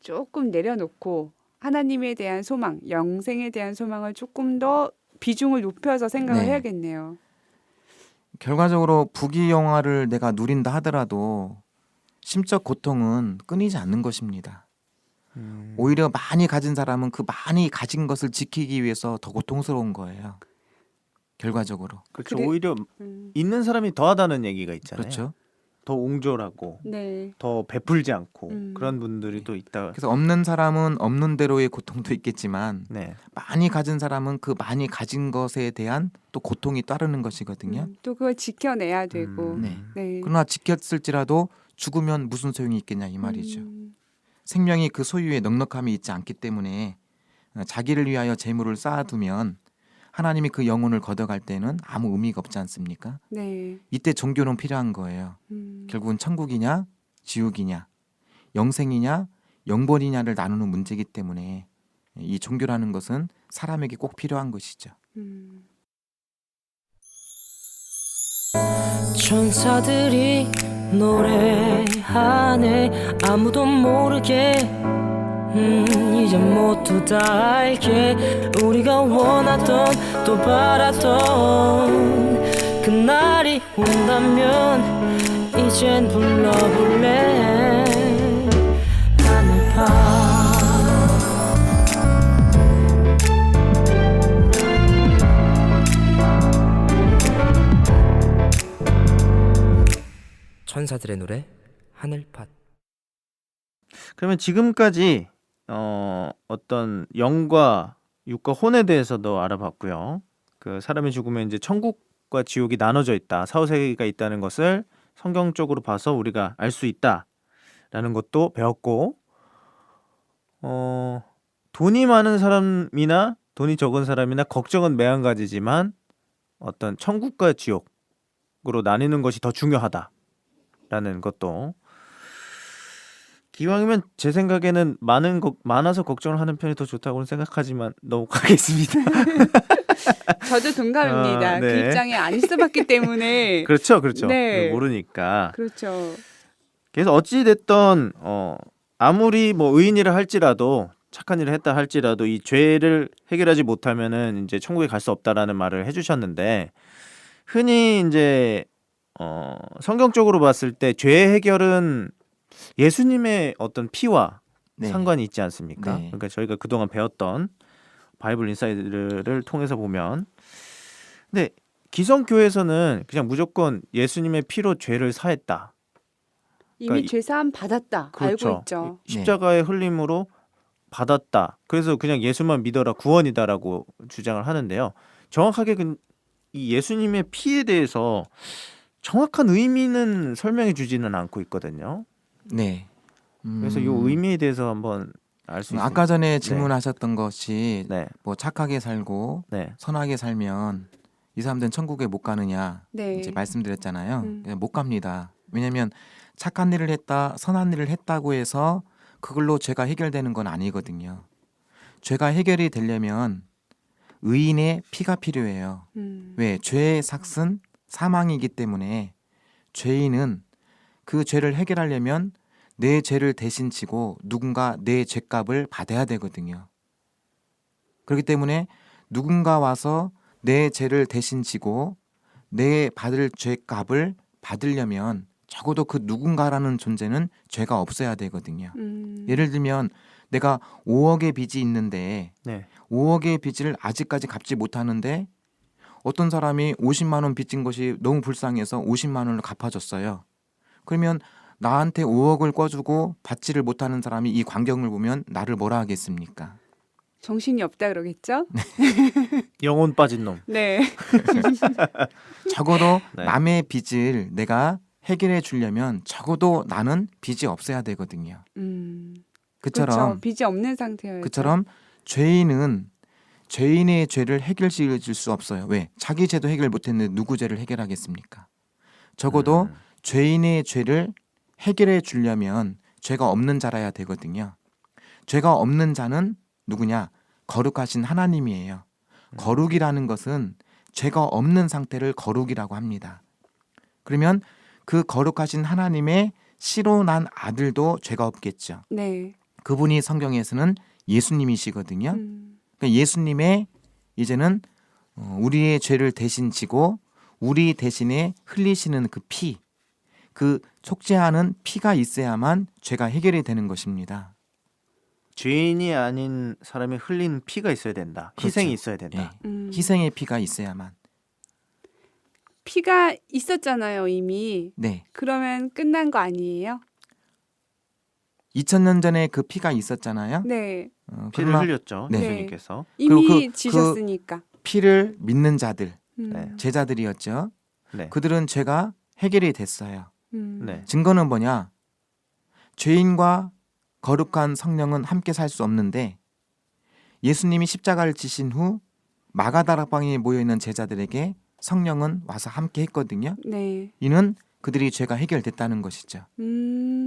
조금 내려놓고 하나님에 대한 소망, 영생에 대한 소망을 조금 더 비중을 높여서 생각을 네. 해야겠네요. 결과적으로 부귀 영화를 내가 누린다 하더라도 심적 고통은 끊이지 않는 것입니다. 오히려 많이 가진 사람은 그 많이 가진 것을 지키기 위해서 더 고통스러운 거예요. 결과적으로. 그렇죠. 그래- 오히려 음, 있는 사람이 더하다는 얘기가 있잖아요. 그렇죠. 더 옹졸하고 네. 더 베풀지 않고 음. 그런 분들이 또 있다. 그래서 없는 사람은 없는 대로의 고통도 있겠지만 네. 많이 가진 사람은 그 많이 가진 것에 대한 또 고통이 따르는 것이거든요. 또 그걸 지켜내야 되고. 음. 네. 네. 그러나 지켰을지라도 죽으면 무슨 소용이 있겠냐 이 말이죠. 생명이 그 소유에 넉넉함이 있지 않기 때문에 자기를 위하여 재물을 쌓아두면 하나님이 그 영혼을 걷어갈 때는 아무 의미가 없지 않습니까? 네. 이때 종교는 필요한 거예요. 결국은 천국이냐 지옥이냐 영생이냐 영벌이냐를 나누는 문제이기 때문에 이 종교라는 것은 사람에게 꼭 필요한 것이죠. 천사들이 노래하네 아무도 모르게 이제 모두 다 알게 우리가 원하던 또 바랐던 그날이 온다면 이젠 불러볼래 하늘파 천사들의 노래 하늘팟. 그러면 지금까지 어떤 영과 육과 혼에 대해서도 알아봤고요. 그 사람이 죽으면 이제 천국과 지옥이 나눠져 있다, 사후세계가 있다는 것을 성경적으로 봐서 우리가 알 수 있다라는 것도 배웠고, 돈이 많은 사람이나 돈이 적은 사람이나 걱정은 매한가지지만 어떤 천국과 지옥으로 나뉘는 것이 더 중요하다라는 것도, 기왕이면 제 생각에는 많아서 걱정을 하는 편이 더 좋다고는 생각하지만 넘어가겠습니다. 저도 동감입니다. 네. 그 입장에 안 있어봤기 때문에. 그렇죠. 네. 모르니까. 그렇죠. 그래서 어찌 됐던 아무리 뭐 의인이라 할지라도, 착한 일을 했다 할지라도 이 죄를 해결하지 못하면은 이제 천국에 갈 수 없다라는 말을 해주셨는데, 흔히 이제 성경적으로 봤을 때 죄 해결은 예수님의 어떤 피와 네. 상관이 있지 않습니까? 네. 그러니까 저희가 그동안 배웠던 바이블 인사이드를 통해서 보면, 근데 기성교에서는 그냥 무조건 예수님의 피로 죄를 사했다. 이미 그러니까 죄사함 받았다. 그렇죠. 알고 있죠. 십자가의 흘림으로 받았다. 그래서 그냥 예수만 믿어라 구원이다라고 주장을 하는데요. 정확하게 이 예수님의 피에 대해서 정확한 의미는 설명해 주지는 않고 있거든요. 네. 그래서 이 의미에 대해서 한번 알 수 있습니다. 아까 전에 질문하셨던 것이 네. 뭐 착하게 살고 네. 선하게 살면 이 사람들은 천국에 못 가느냐 네. 이제 말씀드렸잖아요. 음. 못 갑니다. 왜냐하면 착한 일을 했다, 선한 일을 했다고 해서 그걸로 죄가 해결되는 건 아니거든요. 죄가 해결이 되려면 의인의 피가 필요해요. 왜? 죄의 삭은 사망이기 때문에 죄인은 그 죄를 해결하려면 내 죄를 대신 지고 누군가 내 죄값을 받아야 되거든요. 그렇기 때문에 누군가 와서 내 죄를 대신 지고 내 받을 죄값을 받으려면 적어도 그 누군가라는 존재는 죄가 없어야 되거든요. 예를 들면 내가 5억의 빚이 있는데 네. 5억의 빚을 아직까지 갚지 못하는데 어떤 사람이 50만 원 빚진 것이 너무 불쌍해서 50만 원을 갚아줬어요. 그러면 나한테 5억을 꿔주고 받지를 못하는 사람이 이 광경을 보면 나를 뭐라 하겠습니까? 정신이 없다 그러겠죠? 영혼 빠진 놈. 네. 적어도 네. 남의 빚을 내가 해결해 주려면 적어도 나는 빚이 없어야 되거든요. 그처럼 그렇죠. 빚이 없는 상태여야죠. 그처럼 죄인은 죄인의 죄를 해결시켜 줄 수 없어요. 왜? 자기 죄도 해결 못했는데 누구 죄를 해결하겠습니까? 적어도 죄인의 죄를 해결해 주려면 죄가 없는 자라야 되거든요. 죄가 없는 자는 누구냐? 거룩하신 하나님이에요. 거룩이라는 것은 죄가 없는 상태를 거룩이라고 합니다. 그러면 그 거룩하신 하나님의 씨로 난 아들도 죄가 없겠죠. 네. 그분이 성경에서는 예수님이시거든요. 그러니까 예수님의 이제는 우리의 죄를 대신 지고 우리 대신에 흘리시는 그 피, 그 속죄하는 피가 있어야만 죄가 해결이 되는 것입니다. 죄인이 아닌 사람이 흘린 피가 있어야 된다. 그렇죠. 희생이 있어야 된다. 희생의 피가 있어야만. 피가 있었잖아요, 이미. 네. 그러면 끝난 거 아니에요? 2000년 전에 그 피가 있었잖아요. 네. 피를 그러나 흘렸죠. 네. 예수님께서. 이미 그 지셨으니까. 피를 믿는 자들, 네. 제자들이었죠. 네. 그들은 죄가 해결이 됐어요. 네. 증거는 뭐냐? 죄인과 거룩한 성령은 함께 살 수 없는데 예수님이 십자가를 지신 후 마가다락방에 모여있는 제자들에게 성령은 와서 함께 했거든요. 네. 이는 그들이 죄가 해결됐다는 것이죠.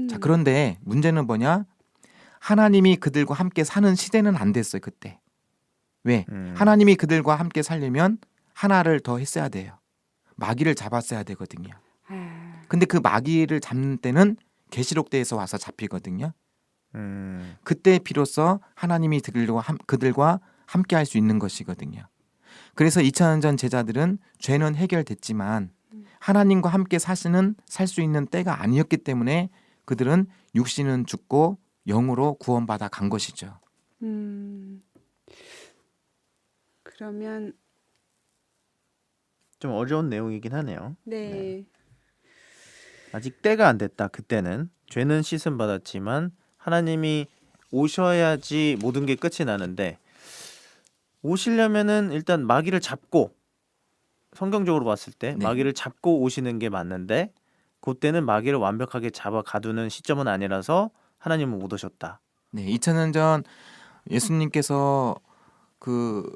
자, 그런데 문제는 뭐냐? 하나님이 그들과 함께 사는 시대는 안 됐어요, 그때. 왜? 하나님이 그들과 함께 살려면 하나를 더 했어야 돼요. 마귀를 잡았어야 되거든요. 근데 그 마귀를 잡는 때는 계시록대에서 와서 잡히거든요. 그때 비로소 하나님이 그들과 함께 할 수 있는 것이거든요. 그래서 2000년 전 제자들은 죄는 해결됐지만 하나님과 함께 살 수 있는 때가 아니었기 때문에 그들은 육신은 죽고 영으로 구원받아 간 것이죠. 그러면 좀 어려운 내용이긴 하네요. 네. 아직 때가 안 됐다. 그때는 죄는 씻음 받았지만 하나님이 오셔야지 모든 게 끝이 나는데 오시려면은 일단 마귀를 잡고 성경적으로 봤을 때 네. 마귀를 잡고 오시는 게 맞는데 그때는 마귀를 완벽하게 잡아 가두는 시점은 아니라서 하나님은 못 오셨다. 네, 2000년 전 예수님께서 그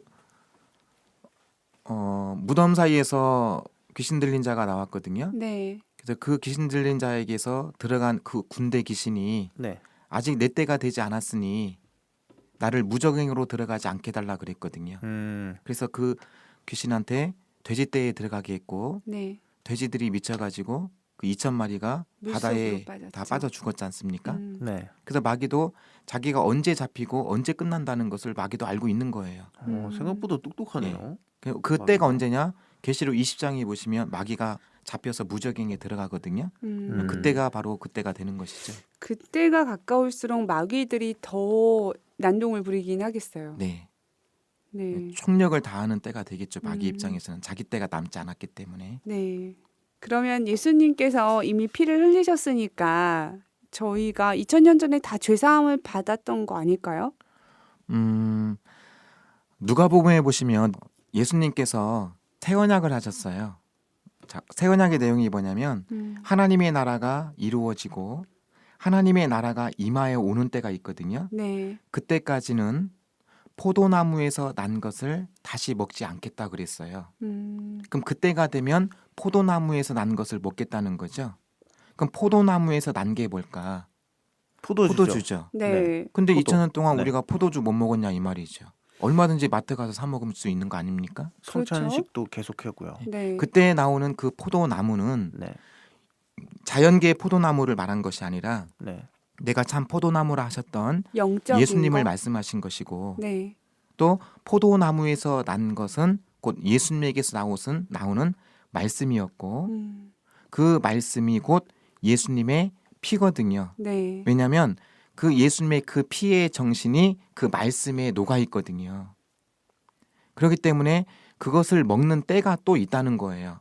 무덤 사이에서 귀신 들린 자가 나왔거든요. 네. 그래서 그 귀신 들린 자에게서 들어간 그 군대 귀신이 네. 아직 내 때가 되지 않았으니 나를 무적행으로 들어가지 않게 달라 그랬거든요. 그래서 그 귀신한테 돼지 떼에 들어가게 했고 네. 돼지들이 미쳐가지고 그 2,000마리가 물속으로 바다에 빠졌죠. 다 빠져 죽었지 않습니까? 네. 그래서 마귀도 자기가 언제 잡히고 언제 끝난다는 것을 마귀도 알고 있는 거예요. 생각보다 똑똑하네요. 그 때가 언제냐? 계시록 20장에 보시면 마귀가 잡혀서 무적행에 들어가거든요. 그때가 바로 그때가 되는 것이죠. 그때가 가까울수록 마귀들이 더 난동을 부리긴 하겠어요. 네. 네. 총력을 다하는 때가 되겠죠. 마귀 음. 입장에서는 자기 때가 남지 않았기 때문에. 네. 그러면 예수님께서 이미 피를 흘리셨으니까 저희가 2000년 전에 다 죄사함을 받았던 거 아닐까요? 누가복음에 보시면 예수님께서 새 언약을 하셨어요. 자, 새 언약의 내용이 뭐냐면 하나님의 나라가 이루어지고 하나님의 나라가 임하여 오는 때가 있거든요. 네. 그때까지는 포도나무에서 난 것을 다시 먹지 않겠다 그랬어요. 그럼 그때가 되면 포도나무에서 난 것을 먹겠다는 거죠. 그럼 포도나무에서 난 게 뭘까? 포도주죠. 네. 근데 포도. 2000년 동안 네. 우리가 포도주 못 먹었냐 이 말이죠. 얼마든지 마트 가서 사 먹을 수 있는 거 아닙니까? 성찬식도 계속하고요. 네. 그때 나오는 그 포도나무는 네. 자연계의 포도나무를 말한 것이 아니라 네. 내가 참 포도나무라 하셨던 영적인 예수님을 거? 말씀하신 것이고 네. 또 포도나무에서 난 것은 곧 예수님에게서 나오는 말씀이었고 그 말씀이 곧 예수님의 피거든요. 네. 왜냐하면 그 예수님의 그 피의 정신이 그 말씀에 녹아 있거든요. 그렇기 때문에 그것을 먹는 때가 또 있다는 거예요.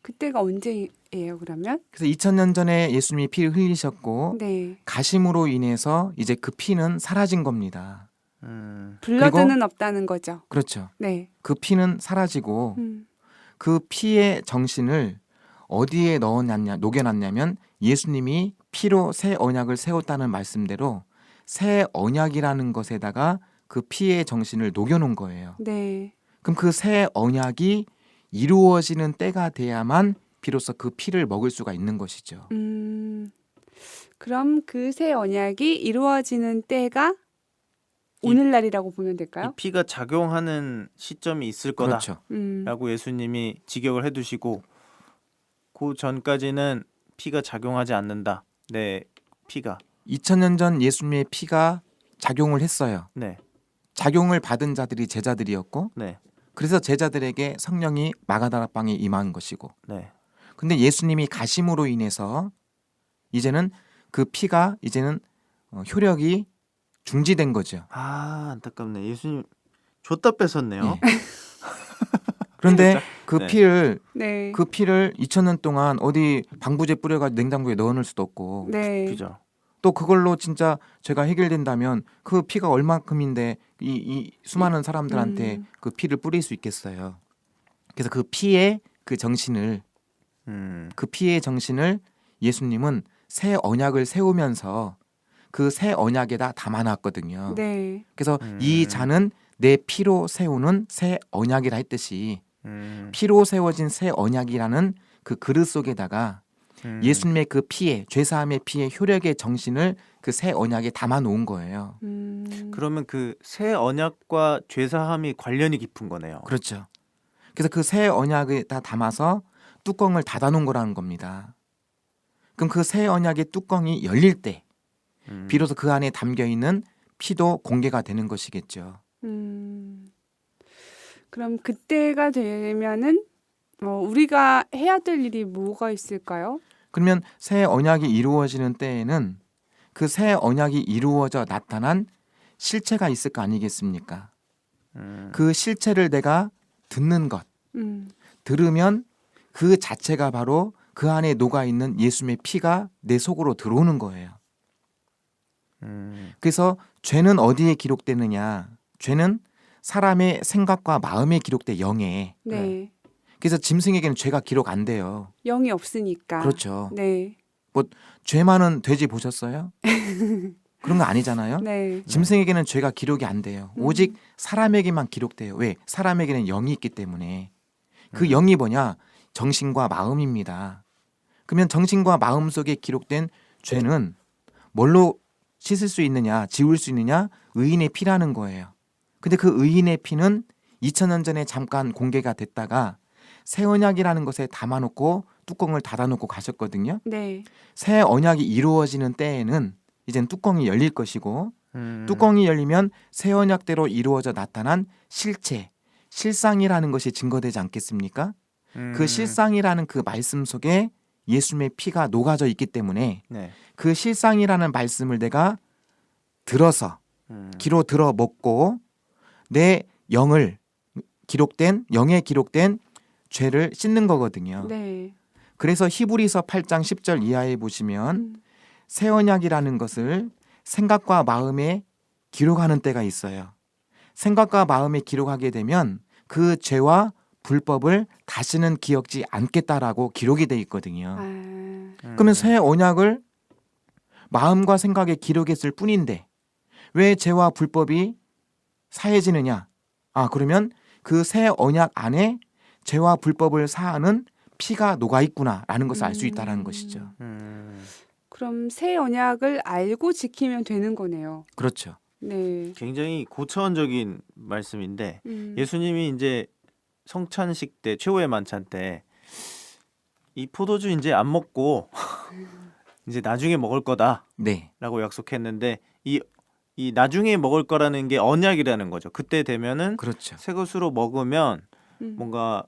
그때가 언제예요, 그러면? 그래서 2000년 전에 예수님이 피를 흘리셨고 네. 가심으로 인해서 이제 그 피는 사라진 겁니다. 블러드는 없다는 거죠. 그렇죠. 네. 그 피는 사라지고 그 피의 정신을 어디에 녹여놨냐면 예수님이 피로 새 언약을 세웠다는 말씀대로 새 언약이라는 것에다가 그 피의 정신을 녹여놓은 거예요. 네. 그럼 그 새 언약이 이루어지는 때가 돼야만 비로소 그 피를 먹을 수가 있는 것이죠. 그럼 그 새 언약이 이루어지는 때가 오늘날이라고 보면 이 될까요? 피가 작용하는 시점이 있을 거다라고 그렇죠. 예수님이 직역을 해두시고 그 전까지는 피가 작용하지 않는다. 내 피가. 2000년 전 예수님의 피가 작용을 했어요. 네. 작용을 받은 자들이 제자들이었고 네. 그래서 제자들에게 성령이 마가다락방에 임한 것이고 네. 근데 예수님이 가심으로 인해서 이제는 그 피가 이제는 효력이 중지된 거죠. 아, 안타깝네. 예수님 줬다 뺏었네요. 예. 그런데 그 네. 피를 네. 그 피를 2000년 동안 어디 방부제 뿌려가지고 냉장고에 넣어놓을 수도 없고 네. 그죠. 또 그걸로 진짜 죄가 해결된다면 그 피가 얼만큼인데 이 수많은 사람들한테 그 피를 뿌릴 수 있겠어요. 그래서 그 피의 그 정신을 예수님은 새 언약을 세우면서 그 새 언약에다 담아놨거든요. 네. 그래서 이 잔은 내 피로 세우는 새 언약이라 했듯이 피로 세워진 새 언약이라는 그 그릇 속에다가 예수님의 그 피의 죄사함의 피의 효력의 정신을 그 새 언약에 담아 놓은 거예요. 그러면 그 새 언약과 죄사함이 관련이 깊은 거네요. 그렇죠. 그래서 그 새 언약에다 담아서 뚜껑을 닫아 놓은 거라는 겁니다. 그럼 그 새 언약의 뚜껑이 열릴 때 비로소 그 안에 담겨 있는 피도 공개가 되는 것이겠죠. 그럼 그때가 되면은 우리가 해야 될 일이 뭐가 있을까요? 그러면 새 언약이 이루어지는 때에는 그 새 언약이 이루어져 나타난 실체가 있을 거 아니겠습니까? 그 실체를 내가 듣는 것, 들으면 그 자체가 바로 그 안에 녹아 있는 예수님의 피가 내 속으로 들어오는 거예요. 그래서 죄는 어디에 기록되느냐? 죄는 사람의 생각과 마음에 기록돼 영에. 네. 그래서 짐승에게는 죄가 기록 안 돼요. 영이 없으니까. 그렇죠. 네. 죄 많은 돼지 보셨어요? 그런 거 아니잖아요. 네. 짐승에게는 죄가 기록이 안 돼요. 오직 사람에게만 기록돼요. 왜? 사람에게는 영이 있기 때문에. 그 영이 뭐냐? 정신과 마음입니다. 그러면 정신과 마음 속에 기록된 죄는 뭘로 씻을 수 있느냐, 지울 수 있느냐? 의인의 피라는 거예요. 근데 그 의인의 피는 2000년 전에 잠깐 공개가 됐다가 새 언약이라는 것에 담아놓고 뚜껑을 닫아놓고 가셨거든요. 네. 새 언약이 이루어지는 때에는 이젠 뚜껑이 열릴 것이고 뚜껑이 열리면 새 언약대로 이루어져 나타난 실체, 실상이라는 것이 증거되지 않겠습니까? 그 실상이라는 그 말씀 속에 예수님의 피가 녹아져 있기 때문에 네. 그 실상이라는 말씀을 내가 들어서 귀로 들어 먹고 내 영을 영에 기록된 죄를 씻는 거거든요. 네. 그래서 히브리서 8장 10절 이하에 보시면 새 언약이라는 것을 생각과 마음에 기록하는 때가 있어요. 생각과 마음에 기록하게 되면 그 죄와 불법을 다시는 기억지 않겠다라고 기록이 돼 있거든요. 그러면 새 언약을 마음과 생각에 기록했을 뿐인데 왜 죄와 불법이 사해지느냐? 그러면 그 새 언약 안에 죄와 불법을 사하는 피가 녹아 있구나라는 것을 알 수 있다라는 것이죠. 그럼 새 언약을 알고 지키면 되는 거네요. 그렇죠. 네. 굉장히 고차원적인 말씀인데 음. 예수님이 이제 성찬식 때 최후의 만찬 때 이 포도주 이제 안 먹고 이제 나중에 먹을 거다라고 네. 약속했는데 이 나중에 먹을 거라는 게 언약이라는 거죠. 그때 되면은 그렇죠. 새 것으로 먹으면 뭔가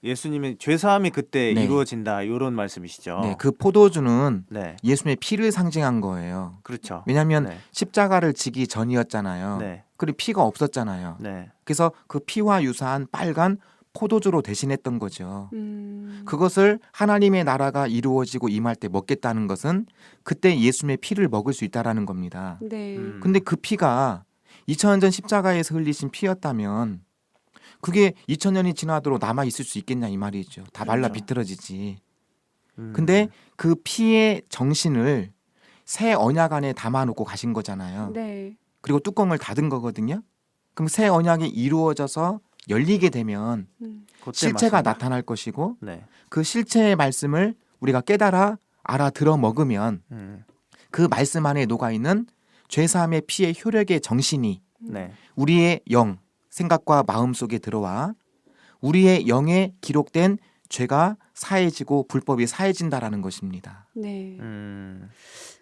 예수님의 죄 사함이 그때 네. 이루어진다 이런 말씀이시죠. 네, 그 포도주는 네, 예수님의 피를 상징한 거예요. 그렇죠. 왜냐하면 네, 십자가를 지기 전이었잖아요. 네, 그리고 피가 없었잖아요. 네, 그래서 그 피와 유사한 빨간 포도주로 대신했던 거죠. 음. 그것을 하나님의 나라가 이루어지고 임할 때 먹겠다는 것은 그때 예수님의 피를 먹을 수 있다라는 겁니다. 네. 근데 그 피가 2000년 전 십자가에서 흘리신 피였다면 그게 2000년이 지나도록 남아 있을 수 있겠냐 이 말이죠. 다 말라 그렇죠. 비틀어지지. 근데 그 피의 정신을 새 언약 안에 담아놓고 가신 거잖아요. 네. 그리고 뚜껑을 닫은 거거든요. 그럼 새 언약이 이루어져서 열리게 되면 그때 실체가 맞습니다. 나타날 것이고 네, 그 실체의 말씀을 우리가 깨달아 알아들어 먹으면 그 말씀 안에 녹아 있는 죄사함의 피의 효력의 정신이 네, 우리의 영, 생각과 마음 속에 들어와 우리의 영에 기록된 죄가 사해지고 불법이 사해진다라는 것입니다. 네.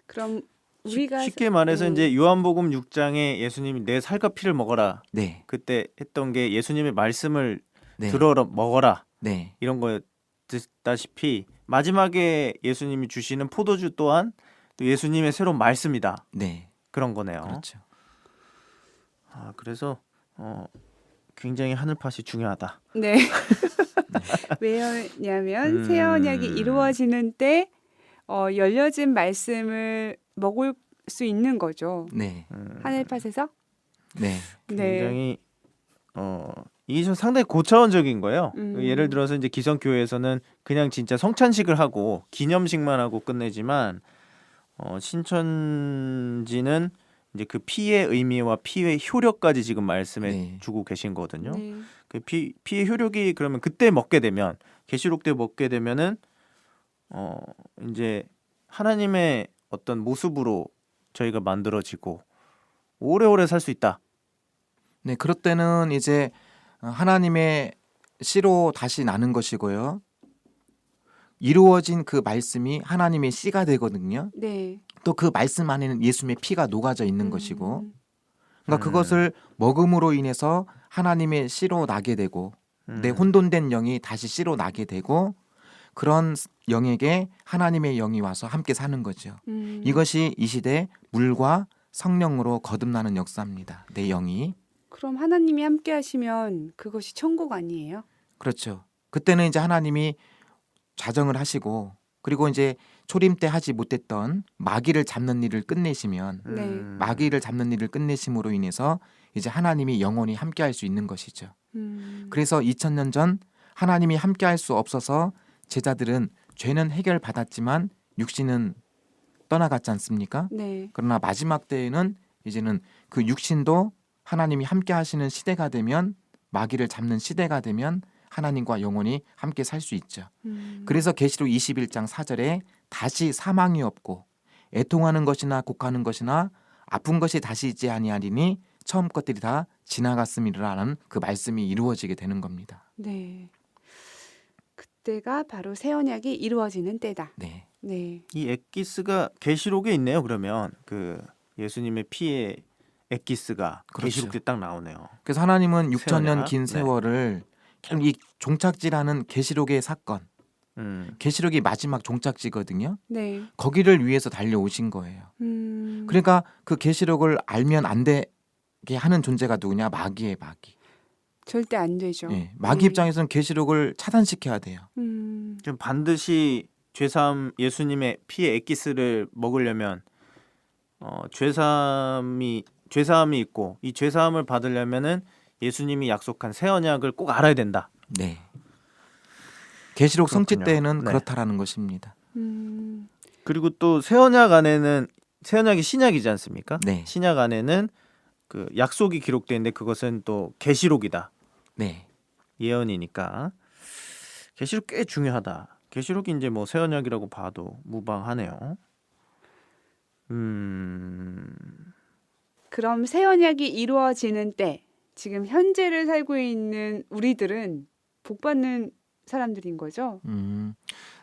그럼 쉽- 우리가 쉽게 말해서 네. 이제 요한복음 6장에 예수님이 내 살과 피를 먹어라 네, 그때 했던 게 예수님의 말씀을 네, 들어 먹어라 네, 이런 거였다시피 마지막에 예수님이 주시는 포도주 또한 또 예수님의 새로운 말씀이다 네, 그런 거네요. 그렇죠. 그래서 굉장히 하늘팥이 중요하다. 네. 왜냐하면 새 언약이 이루어지는 때 열려진 말씀을 먹을 수 있는 거죠. 네, 하늘팥에서. 네, 네. 굉장히 이게 좀 상당히 고차원적인 거예요. 예를 들어서 이제 기성교회에서는 그냥 진짜 성찬식을 하고 기념식만 하고 끝내지만 신천지는 이제 그 피의 의미와 피의 효력까지 지금 말씀해 네. 주고 계신 거거든요. 네. 그 피의 효력이 그러면 그때 먹게 되면 계시록 때 먹게 되면은 이제 하나님의 어떤 모습으로 저희가 만들어지고 오래오래 살 수 있다. 네. 그럴 때는 이제 하나님의 씨로 다시 나는 것이고요. 이루어진 그 말씀이 하나님의 씨가 되거든요. 네. 또 그 말씀 안에는 예수님의 피가 녹아져 있는 것이고, 그러니까 그것을 먹음으로 인해서 하나님의 씨로 나게 되고, 내 혼돈된 영이 다시 씨로 나게 되고, 그런 영에게 하나님의 영이 와서 함께 사는 거죠. 이것이 이 시대 물과 성령으로 거듭나는 역사입니다. 내 영이. 그럼 하나님이 함께 하시면 그것이 천국 아니에요? 그렇죠. 그때는 이제 하나님이 좌정을 하시고 그리고 이제 초림 때 하지 못했던 마귀를 잡는 일을 끝내시면 네. 마귀를 잡는 일을 끝내심으로 인해서 이제 하나님이 영원히 함께할 수 있는 것이죠. 그래서 2000년 전 하나님이 함께할 수 없어서 제자들은 죄는 해결받았지만 육신은 떠나갔지 않습니까? 네. 그러나 마지막 때에는 이제는 그 육신도 하나님이 함께하시는 시대가 되면 마귀를 잡는 시대가 되면 하나님과 영원히 함께 살 수 있죠. 그래서 계시록 21장 4절에 다시 사망이 없고 애통하는 것이나 곡하는 것이나 아픈 것이 다시 있지 아니하리니 처음 것들이 다 지나갔음이라는 그 말씀이 이루어지게 되는 겁니다. 네. 그때가 바로 새 언약이 이루어지는 때다. 네. 네. 이 엑기스가 계시록에 있네요. 그러면 그 예수님의 피의 엑기스가 그렇죠. 계시록 때 딱 나오네요. 그래서 하나님은 6천년 세월이나? 긴 네. 세월을 결국 이 종착지라는 계시록의 사건, 음. 계시록이 마지막 종착지거든요. 네. 거기를 위해서 달려오신 거예요. 그러니까 그 계시록을 알면 안 되게 하는 존재가 누구냐? 마귀예요, 마귀. 절대 안 되죠. 예, 마귀 네. 입장에서는 계시록을 차단시켜야 돼요. 좀 반드시 죄사함 예수님의 피의 엑기스를 먹으려면 죄사함이 있고 이 죄사함을 받으려면은 예수님이 약속한 새 언약을 꼭 알아야 된다. 네. 계시록 성취 그렇군요. 때는 네. 그렇다라는 것입니다. 그리고 또 새 언약 안에는 새 언약이 신약이지 않습니까? 네. 신약 안에는 그 약속이 기록되어 있는데 그것은 또 계시록이다. 네. 예언이니까 계시록 꽤 중요하다. 계시록이 이제 뭐 새 언약이라고 봐도 무방하네요. 그럼 새 언약이 이루어지는 때 지금 현재를 살고 있는 우리들은 복 받는 사람들인 거죠?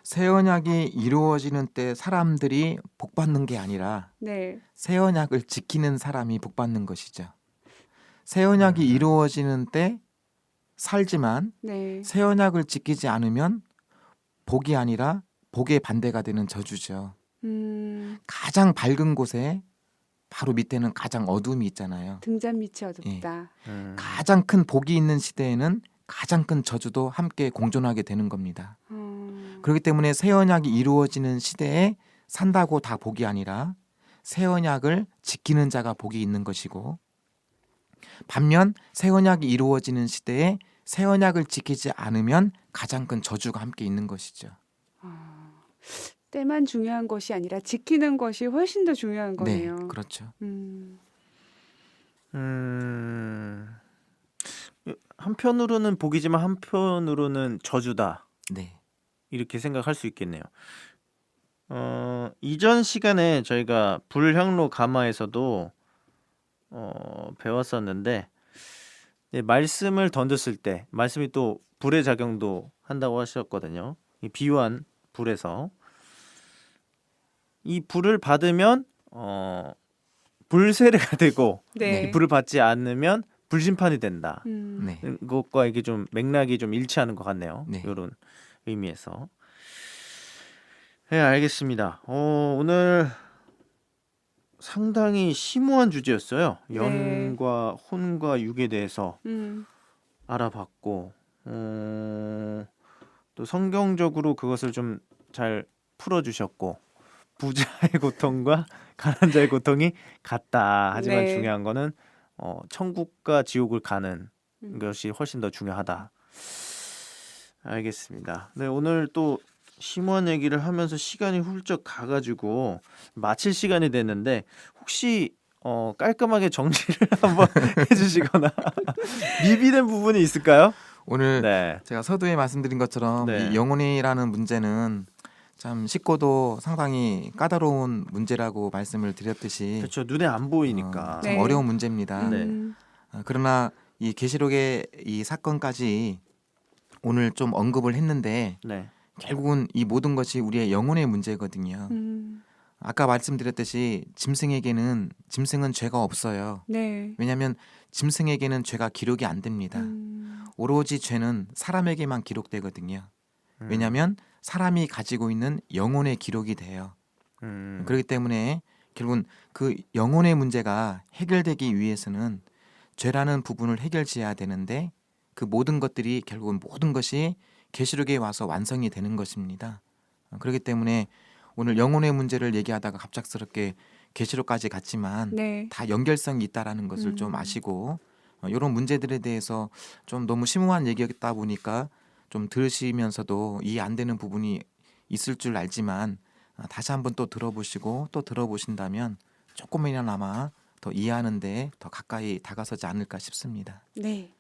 새 언약이 이루어지는 때 사람들이 복 받는 게 아니라 네. 새 언약을 지키는 사람이 복 받는 것이죠. 새 언약이 이루어지는 때 살지만 네. 새 언약을 지키지 않으면 복이 아니라 복의 반대가 되는 저주죠. 가장 밝은 곳에 바로 밑에는 가장 어둠이 있잖아요. 등잔 밑이 어둡다. 가장 큰 복이 있는 시대에는 가장 큰 저주도 함께 공존하게 되는 겁니다. 그렇기 때문에 새 언약이 이루어지는 시대에 산다고 다 복이 아니라 새 언약을 지키는 자가 복이 있는 것이고 반면 새 언약이 이루어지는 시대에 새 언약을 지키지 않으면 가장 큰 저주가 함께 있는 것이죠. 때만 중요한 것이 아니라 지키는 것이 훨씬 더 중요한 거네요. 네, 그렇죠. 한편으로는 복이지만 한편으로는 저주다. 네, 이렇게 생각할 수 있겠네요. 이전 시간에 저희가 불향로 가마에서도 배웠었는데 말씀을 던졌을 때 말씀이 또 불의 작용도 한다고 하셨거든요. 이 비유한 불에서 이 불을 받으면 불세례가 되고 네. 이 불을 받지 않으면 불심판이 된다. 네, 그것과 이게 좀 맥락이 좀 일치하는 것 같네요. 네. 이런 의미에서. 네, 알겠습니다. 오늘 상당히 심오한 주제였어요. 네. 영과 혼과 육에 대해서 알아봤고 또 성경적으로 그것을 좀 잘 풀어주셨고 부자의 고통과 가난한 자의 고통이 같다. 하지만 네. 중요한 거는 천국과 지옥을 가는 것이 훨씬 더 중요하다. 알겠습니다. 네, 오늘 또 심오한 얘기를 하면서 시간이 훌쩍 가가지고 마칠 시간이 됐는데 혹시 깔끔하게 정리를 한번 해주시거나 미비된 부분이 있을까요? 오늘 네. 제가 서두에 말씀드린 것처럼 네. 이 영혼이라는 문제는 참 쉽고도 상당히 까다로운 문제라고 말씀을 드렸듯이 그렇죠. 눈에 안 보이니까. 참 네. 어려운 문제입니다. 네. 그러나 이 계시록의 이 사건까지 오늘 좀 언급을 했는데 네. 결국은 이 모든 것이 우리의 영혼의 문제거든요. 아까 말씀드렸듯이 짐승은 죄가 없어요. 네. 왜냐하면 짐승에게는 죄가 기록이 안 됩니다. 오로지 죄는 사람에게만 기록되거든요. 왜냐하면 사람이 가지고 있는 영혼의 기록이 돼요. 그렇기 때문에 결국은 그 영혼의 문제가 해결되기 위해서는 죄라는 부분을 해결지어야 되는데 그 모든 것들이 결국은 모든 것이 계시록에 와서 완성이 되는 것입니다. 그렇기 때문에 오늘 영혼의 문제를 얘기하다가 갑작스럽게 계시록까지 갔지만 네. 다 연결성이 있다라는 것을 좀 아시고 이런 문제들에 대해서 좀 너무 심오한 얘기였다 보니까 좀 들으시면서도 이해 안 되는 부분이 있을 줄 알지만 다시 한번 또 들어보시고 또 들어보신다면 조금이나마 더 이해하는데 더 가까이 다가서지 않을까 싶습니다. 네.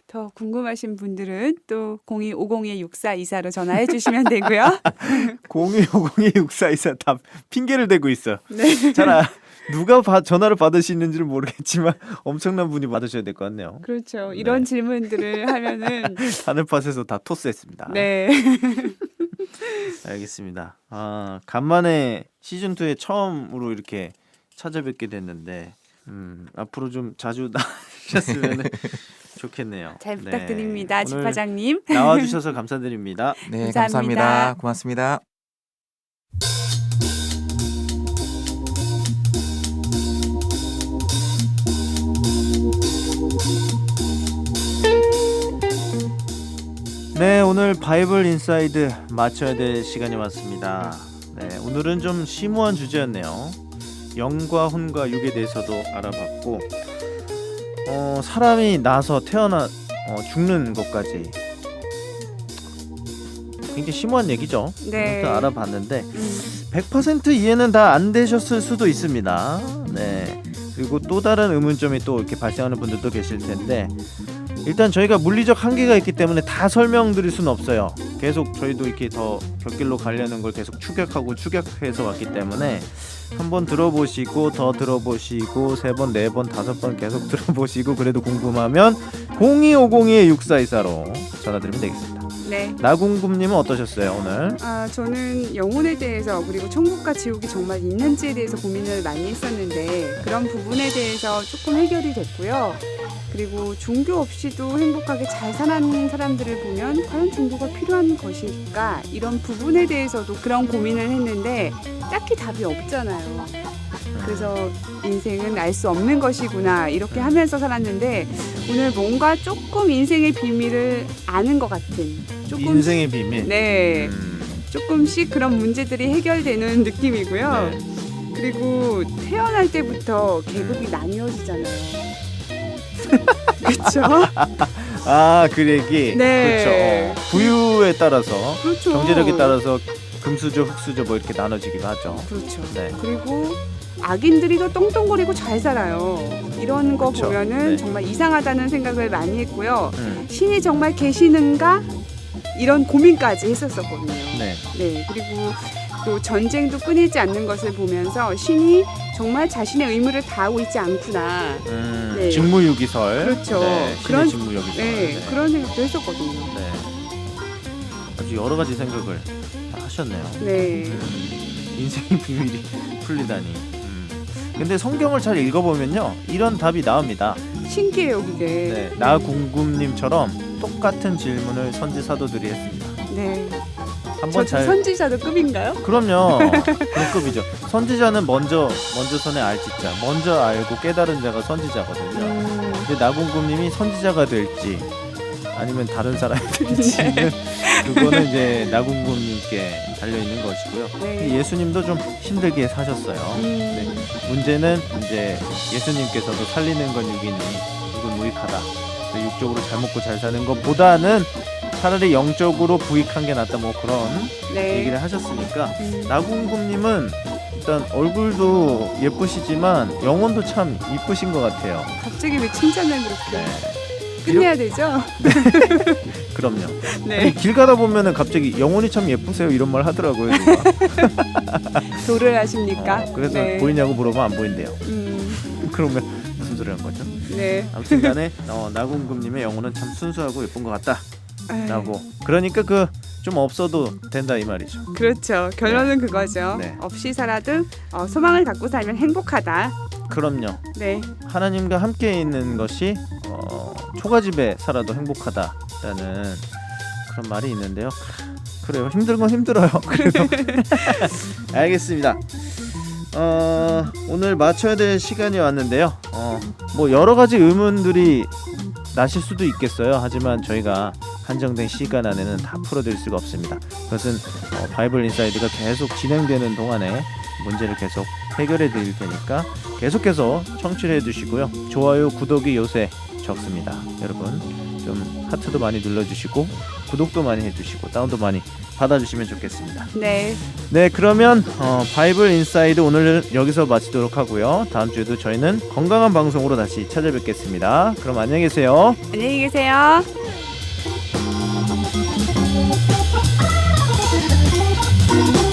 더 궁금하신 분들은 또 0250-6424로 전화해 주시면 되고요. 0250-6424 다 핑계를 대고 있어. 네. 누가 전화를 받으시는지는 모르겠지만 엄청난 분이 받으셔야 될 것 같네요. 그렇죠. 이런 질문들을 하면은 하늘팟에서 다 토스했습니다. 네. 알겠습니다. 간만에 시즌 2에 처음으로 이렇게 찾아뵙게 됐는데 앞으로 좀 자주 나오셨으면 좋겠네요. 잘 네. 부탁드립니다. 오늘 집화장님. 나와주셔서 감사드립니다. 네, 감사합니다. 감사합니다. 고맙습니다. 네, 오늘 바이블 인사이드 마쳐야 될 시간이 왔습니다. 네, 오늘은 좀 심오한 주제였네요. 영과 혼과 육에 대해서도 알아봤고, 사람이 나서 태어나 죽는 것까지 굉장히 심오한 얘기죠. 네. 일단 알아봤는데 100% 이해는 다 안 되셨을 수도 있습니다. 네. 그리고 또 다른 의문점이 또 이렇게 발생하는 분들도 계실 텐데 일단 저희가 물리적 한계가 있기 때문에 다 설명드릴 수는 없어요. 계속 저희도 이렇게 더 곁길로 가려는 걸 계속 추격해서 왔기 때문에 한번 들어보시고 더 들어보시고 3번, 4번, 5번 계속 들어보시고 그래도 궁금하면 0250-6424로 전화드리면 되겠습니다. 네. 나궁금님은 어떠셨어요 오늘? 저는 영혼에 대해서 그리고 천국과 지옥이 정말 있는지에 대해서 고민을 많이 했었는데 그런 부분에 대해서 조금 해결이 됐고요. 그리고 종교 없이도 행복하게 잘 사는 사람들을 보면 과연 종교가 필요한 것일까? 이런 부분에 대해서도 그런 고민을 했는데 딱히 답이 없잖아요. 그래서 인생은 알 수 없는 것이구나 이렇게 하면서 살았는데 오늘 뭔가 조금 인생의 비밀을 아는 것 같은 조금 인생의 비밀. 네 조금씩 그런 문제들이 해결되는 느낌이고요. 네. 그리고 태어날 때부터 계급이 나뉘어지잖아요. 그렇죠? 그 얘기. 네. 그렇죠. 부유에 따라서 그렇죠. 경제력에 따라서 금수저, 흑수저 뭐 이렇게 나눠지기도 하죠. 그렇죠. 네. 그리고 악인들이 더 똥똥거리고 잘 살아요. 이런 거 그쵸. 보면은 네. 정말 이상하다는 생각을 많이 했고요. 음. 신이 정말 계시는가? 이런 고민까지 했었거든요. 네. 네. 그리고 또 전쟁도 끊이지 않는 것을 보면서 신이 정말 자신의 의무를 다하고 있지 않구나. 네. 직무유기설. 그렇죠. 네, 신의 그런- 직무유기설. 네. 그런 생각도 했었거든요. 네. 아주 여러 가지 생각을 다 하셨네요. 네. 인생의 비밀이 풀리다니. 근데 성경을 잘 읽어보면요, 이런 답이 나옵니다. 신기해요, 그게. 네, 나궁금님처럼 똑같은 질문을 선지 사도들이 했습니다. 네. 한번 저도 잘. 선지자도 급인가요? 그럼요. 그런 급이죠. 선지자는 먼저 손에 알지자, 먼저 알고 깨달은 자가 선지자거든요. 근데 나궁금님이 선지자가 될지 아니면 다른 사람이 될지는 그거는 이제 나궁금님께 달려 있는 것이고요. 네. 예수님도 좀 힘들게 사셨어요. 네. 문제는 이제 예수님께서도 살리는 건 육이니 육은 무익하다. 육적으로 잘 먹고 잘 사는 것보다는 차라리 영적으로 부익한 게 낫다. 뭐 그런 네. 얘기를 하셨으니까 나궁금님은 일단 얼굴도 예쁘시지만 영혼도 참 이쁘신 것 같아요. 갑자기 왜 칭찬을 그렇게 네. 끝내야 되죠? 그럼요. 네. 아니, 길 가다 보면은 갑자기 영혼이 참 예쁘세요 이런 말 하더라고요. 누가. 도를 하십니까? 그래서 네. 보이냐고 물어보면 안 보인대요. 음, 그러면 무슨 소리 한 거죠? 네. 아무튼간에 나궁금님의 영혼은 참 순수하고 예쁜 것 같다라고. 그러니까 그 좀 없어도 된다 이 말이죠. 그렇죠. 결론은 그거죠. 네. 없이 살아도 소망을 갖고 살면 행복하다. 그럼요. 네. 하나님과 함께 있는 것이 초가집에 살아도 행복하다라는 그런 말이 있는데요. 그래요. 힘든 건 힘들어요. 그래도 알겠습니다. 오늘 맞춰야 될 시간이 왔는데요. 뭐 여러 가지 의문들이 나실 수도 있겠어요. 하지만 저희가 한정된 시간 안에는 다 풀어드릴 수가 없습니다. 그것은 바이블 인사이드가 계속 진행되는 동안에 문제를 계속 해결해 드릴 테니까 계속해서 청취를 해주시고요. 좋아요, 구독이 요새 적습니다. 여러분 좀 하트도 많이 눌러주시고 구독도 많이 해주시고 다운도 많이 받아주시면 좋겠습니다. 네. 네, 그러면 바이블 인사이드 오늘 여기서 마치도록 하고요. 다음 주에도 저희는 건강한 방송으로 다시 찾아뵙겠습니다. 그럼 안녕히 계세요. 안녕히 계세요. Thank you.